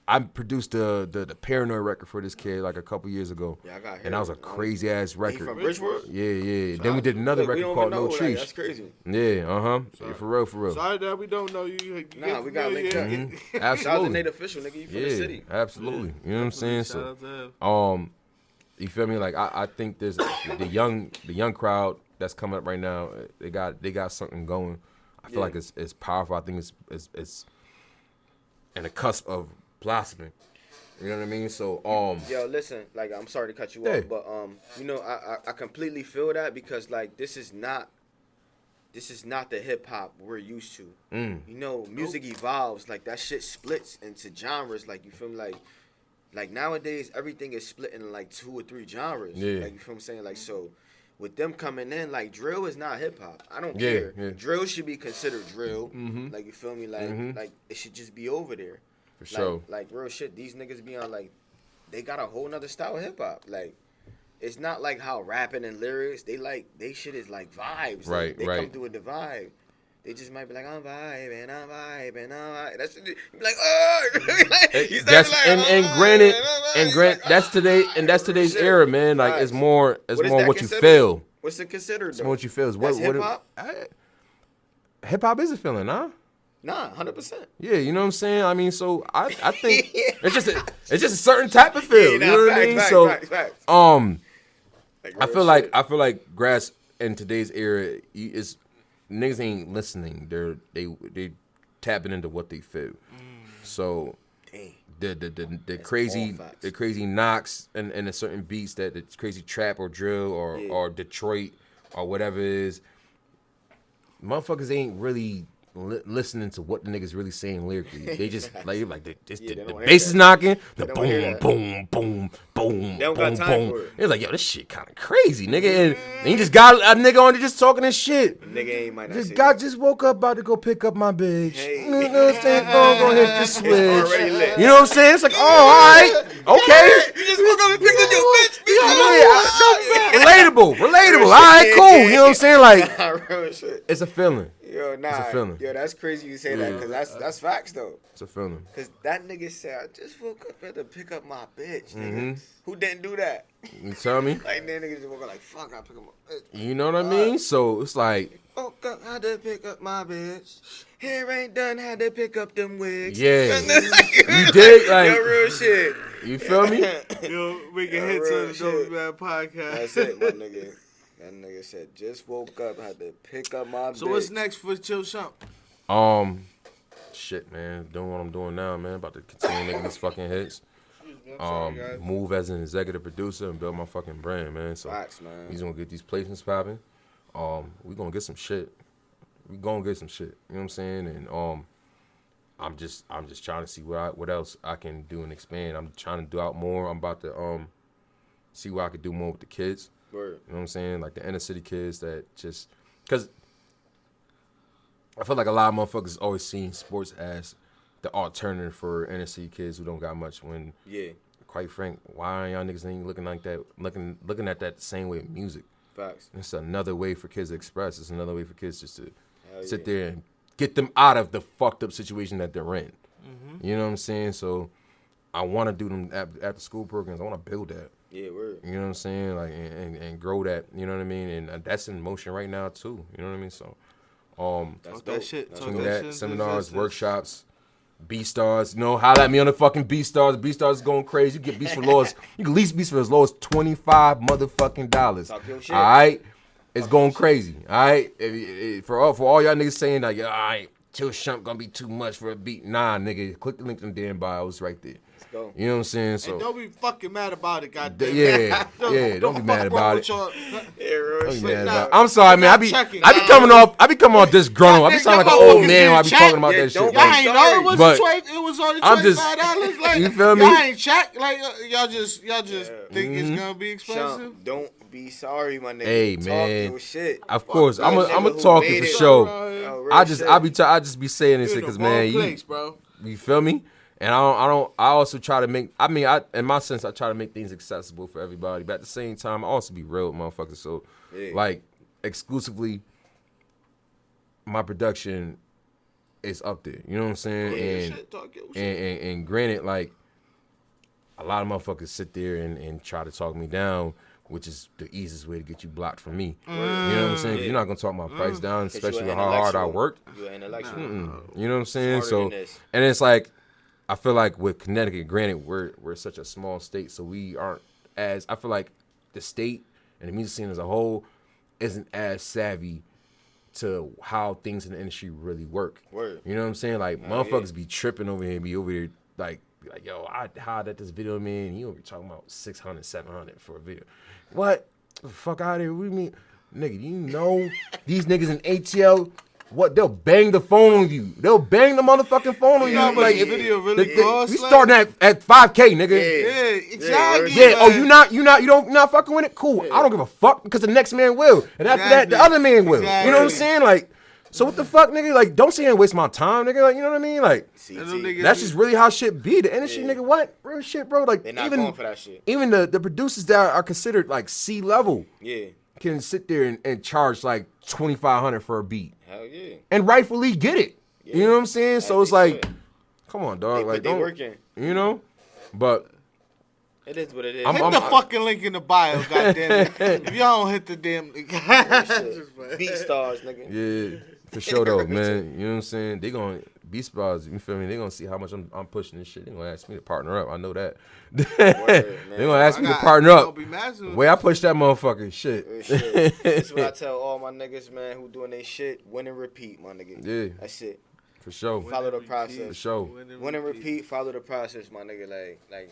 I produced the Paranoid record for this kid like a couple years ago. Yeah, I got here. And that was a crazy ass record. He from Bridgeport? Yeah. Then we did another record called No Trees. That's crazy. Yeah, for real. Sorry that we don't know you. Nah, we got linked up. Absolutely. Shout out to Nate Official, nigga. You from the city. Absolutely. You know what I'm saying? So, you feel me? Like I think there's the young crowd that's coming up right now. They got something going. I feel like it's powerful. I think it's in the cusp of blossoming. You know what I mean? So yo, listen, like I'm sorry to cut you off, but you know, I completely feel that because like this is not the hip hop we're used to. You know, music evolves, like that shit splits into genres, like you feel me? Like nowadays everything is split into like 2 or 3 genres. Yeah. Like you feel what I'm saying? Like so with them coming in, like drill is not hip hop. I don't care. Yeah. Drill should be considered drill. Mm-hmm. Like you feel me? Like like it should just be over there. For sure. Like real shit. These niggas be on like they got a whole nother style of hip hop. Like it's not like how rapping and lyrics. They shit is like vibes. Right. Like, they come through with the vibe. They just might be like, I'm vibing. That shit be like, oh. That's today's era, man. Like it's more what you feel. What's it considered? It's more what you feel. What hip hop? Hip hop is a feeling, huh? Nah, 100%. Yeah, you know what I'm saying. I mean, so I think it's just a certain type of feel. You know what I mean? So facts. I feel like in today's era, niggas ain't listening. They tapping into what they feel. So the crazy knocks and a certain beats that it's crazy trap or drill or Detroit or whatever it is. Motherfuckers ain't really listening to what the niggas really saying lyrically. They just the bass is knocking, the boom, boom, boom, boom, boom, boom. It's like, yo, this shit kind of crazy, nigga. And you just got a nigga on there just talking this shit. Nigga ain't might not just woke up about to go pick up my bitch. Hey. You know what I'm saying? Go hit the switch. You know what I'm saying? It's like, oh, all right, okay. You just woke up and picked up your bitch. Relatable. All right, cool. You know what I'm saying? Like, it's a feeling. Yo, nah. It's a feeling. Yo, that's crazy you say that, because that's facts, though. It's a feeling. Because that nigga said, I just woke up and had to pick up my bitch, nigga. Who didn't do that? You tell me? Like, that nigga just woke up like, fuck, I pick up my bitch. You know what I mean? So, it's like... Woke up, had to pick up my bitch. Hair ain't done, had to pick up them wigs. Yeah. You dig? Like... Yo, real shit. You feel me? Yo, we can hit to the Don't Be Mad podcast. That's it, my nigga. That nigga said, just woke up, had to pick up my bitch. So what's next for Chill Shump? Shit, man. Doing what I'm doing now, man. About to continue making these fucking hits. Move as an executive producer and build my fucking brand, man. So facts, man. He's gonna get these placements popping. We gonna get some shit. We gonna get some shit. You know what I'm saying? And I'm just trying to see what else I can do and expand. I'm trying to do out more. I'm about to see what I could do more with the kids. Word. You know what I'm saying? Like the inner city kids that just... Because I feel like a lot of motherfuckers always seen sports as the alternative for inner city kids who don't got much when... Yeah. Quite frank, why y'all niggas ain't looking like that, looking at that the same way with music? Facts. It's another way for kids to express. It's another way for kids just to sit there and get them out of the fucked up situation that they're in. You know what I'm saying? So I want to do them after school programs. I want to build that. Yeah, word. You know what I'm saying? Like and grow that. You know what I mean? And that's in motion right now too. You know what I mean? So, that's that shit. Between that seminars, workshops, B-Stars. You know, holla at me on the fucking B-Stars. B-Stars is going crazy. You get beats for low as you can lease beats for as low as $25 motherfucking dollars. Talk your shit. All right, it's going crazy. All right, for all y'all niggas saying like, all right, Chill Shump gonna be too much for a beat. Nah, nigga, click the link in the damn bio. It's right there. Go. You know what I'm saying? So and don't be fucking mad about it, goddamn. Don't be mad about it. Don't be mad about it. I'm sorry, man. I be coming off disgruntled. I be sounding like an old man while I be talking about that shit. Y'all ain't know it was only $25. Like, you feel me? Y'all ain't check. Like y'all just think it's gonna be expensive. Shump, don't be sorry, my nigga. Hey, talk man. your shit. Of course, I'm a talking for sure. I just be saying this shit because man, you feel me? And I also try to make, in my sense, I try to make things accessible for everybody. But at the same time, I also be real with motherfuckers. So, like, exclusively, my production is up there. You know what I'm saying? And granted, like, a lot of motherfuckers sit there and try to talk me down, which is the easiest way to get you blocked from me. You know what I'm saying? 'Cause you're not going to talk my price down, especially with how hard I worked. You're an intellectual. You know what I'm saying? So, and it's like, I feel like with Connecticut, granted, we're such a small state, so we aren't as, I feel like the state and the music scene as a whole isn't as savvy to how things in the industry really work. Word. You know what I'm saying? Like, motherfuckers be tripping over here, like, yo, I hired at this video, man, you over talking about 600, 700 for a video. What? The fuck out of here? What do you mean? Nigga, you know these niggas in ATL, what, they'll bang the phone on you. They'll bang the motherfucking phone on you. Like, video really costs, we starting at 5K, nigga. Yeah, exactly. Yeah. Oh, you not fucking with it? Cool. I don't give a fuck because the next man will, and after that, the other man will. You know what I'm saying? Like, so what the fuck, nigga? Like, don't say and waste my time, nigga. Like, you know what I mean? Like, that's just really how shit be. The industry, nigga. What real shit, bro? Like, they're not going for that shit. Even the producers that are considered like C level, can sit there and charge like $2,500 for a beat. Hell yeah. And rightfully get it. Yeah. You know what I'm saying? So it's like, come on, dog. Like, they working. You know? But it is what it is. Hit the fucking link in the bio, goddamn it. If y'all don't hit the damn link. B-Stars, nigga. Yeah, for sure though, man. You know what I'm saying? Beast Bars, you feel me? They gonna see how much I'm pushing this shit. They gonna ask me to partner up. I know that. Word, They gonna ask me to partner up. The way I push that motherfucker, shit. That's what I tell all my niggas, man, who doing they shit. Win and repeat, my nigga. Yeah. That's it. For sure. Follow the process. For sure. Win and repeat. Follow the process, my nigga. Like.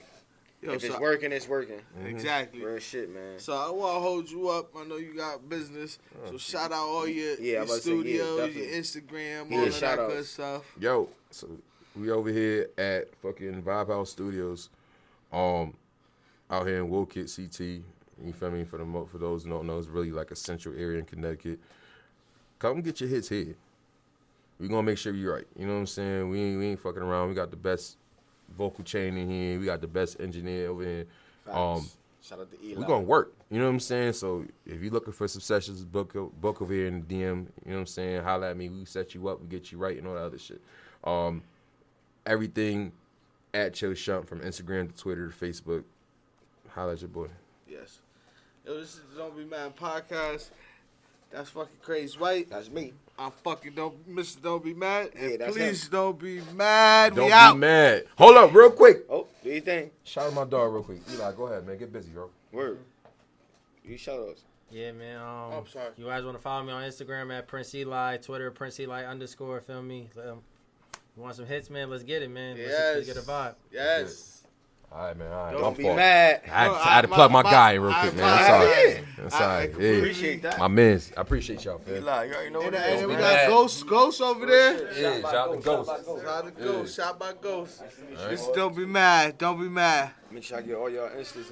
Yo, if it's working, it's working. Exactly. Real shit, man. So I want to hold you up. I know you got business. So shout out all your studios, your Instagram, all of that good stuff. Yo, so we over here at fucking Vibe House Studios, out here in Woolkit, CT. You feel me? For those who don't know, it's really like a central area in Connecticut. Come get your hits here. We gonna make sure you're right. You know what I'm saying? We ain't fucking around. We got the best vocal chain in here. We got the best engineer over here. Shout out to Eli. We're gonna work. You know what I'm saying? So if you're looking for some sessions, book over here in the DM. You know what I'm saying? Holla at me. We set you up. We get you right and all that other shit. Everything at Chill Shump from Instagram to Twitter to Facebook. Holla at your boy. Yes. Yo, this is the Don't Be Mad podcast. That's fucking Crazy White. That's me. I'm fucking Mr. Don't Be Mad. And Yeah, that's please him. don't be mad. Don't we be out. mad. Hold up, real quick. Oh, do you think? Shout out my dog real quick. Eli, go ahead, man. Get busy, bro. Word. You shout outs. Yeah, man. I'm sorry. You guys want to follow me on Instagram at Prince Eli, Twitter Prince Eli _ feel me? You want some hits, man? Let's get it, man. Let's get a vibe. Yes. All right, man. All right. Don't be mad. I had to plug my guy in real quick, man. I'm sorry. I'm sorry. I appreciate that. My mans. I appreciate y'all, man. Eli, you already know what it And is, we man. got Ghost over there. Yeah, shout out to Ghost. Shout out to Ghost. Shout out by Ghost. This is Don't Be Mad. Don't be mad. Make sure I get all y'all instas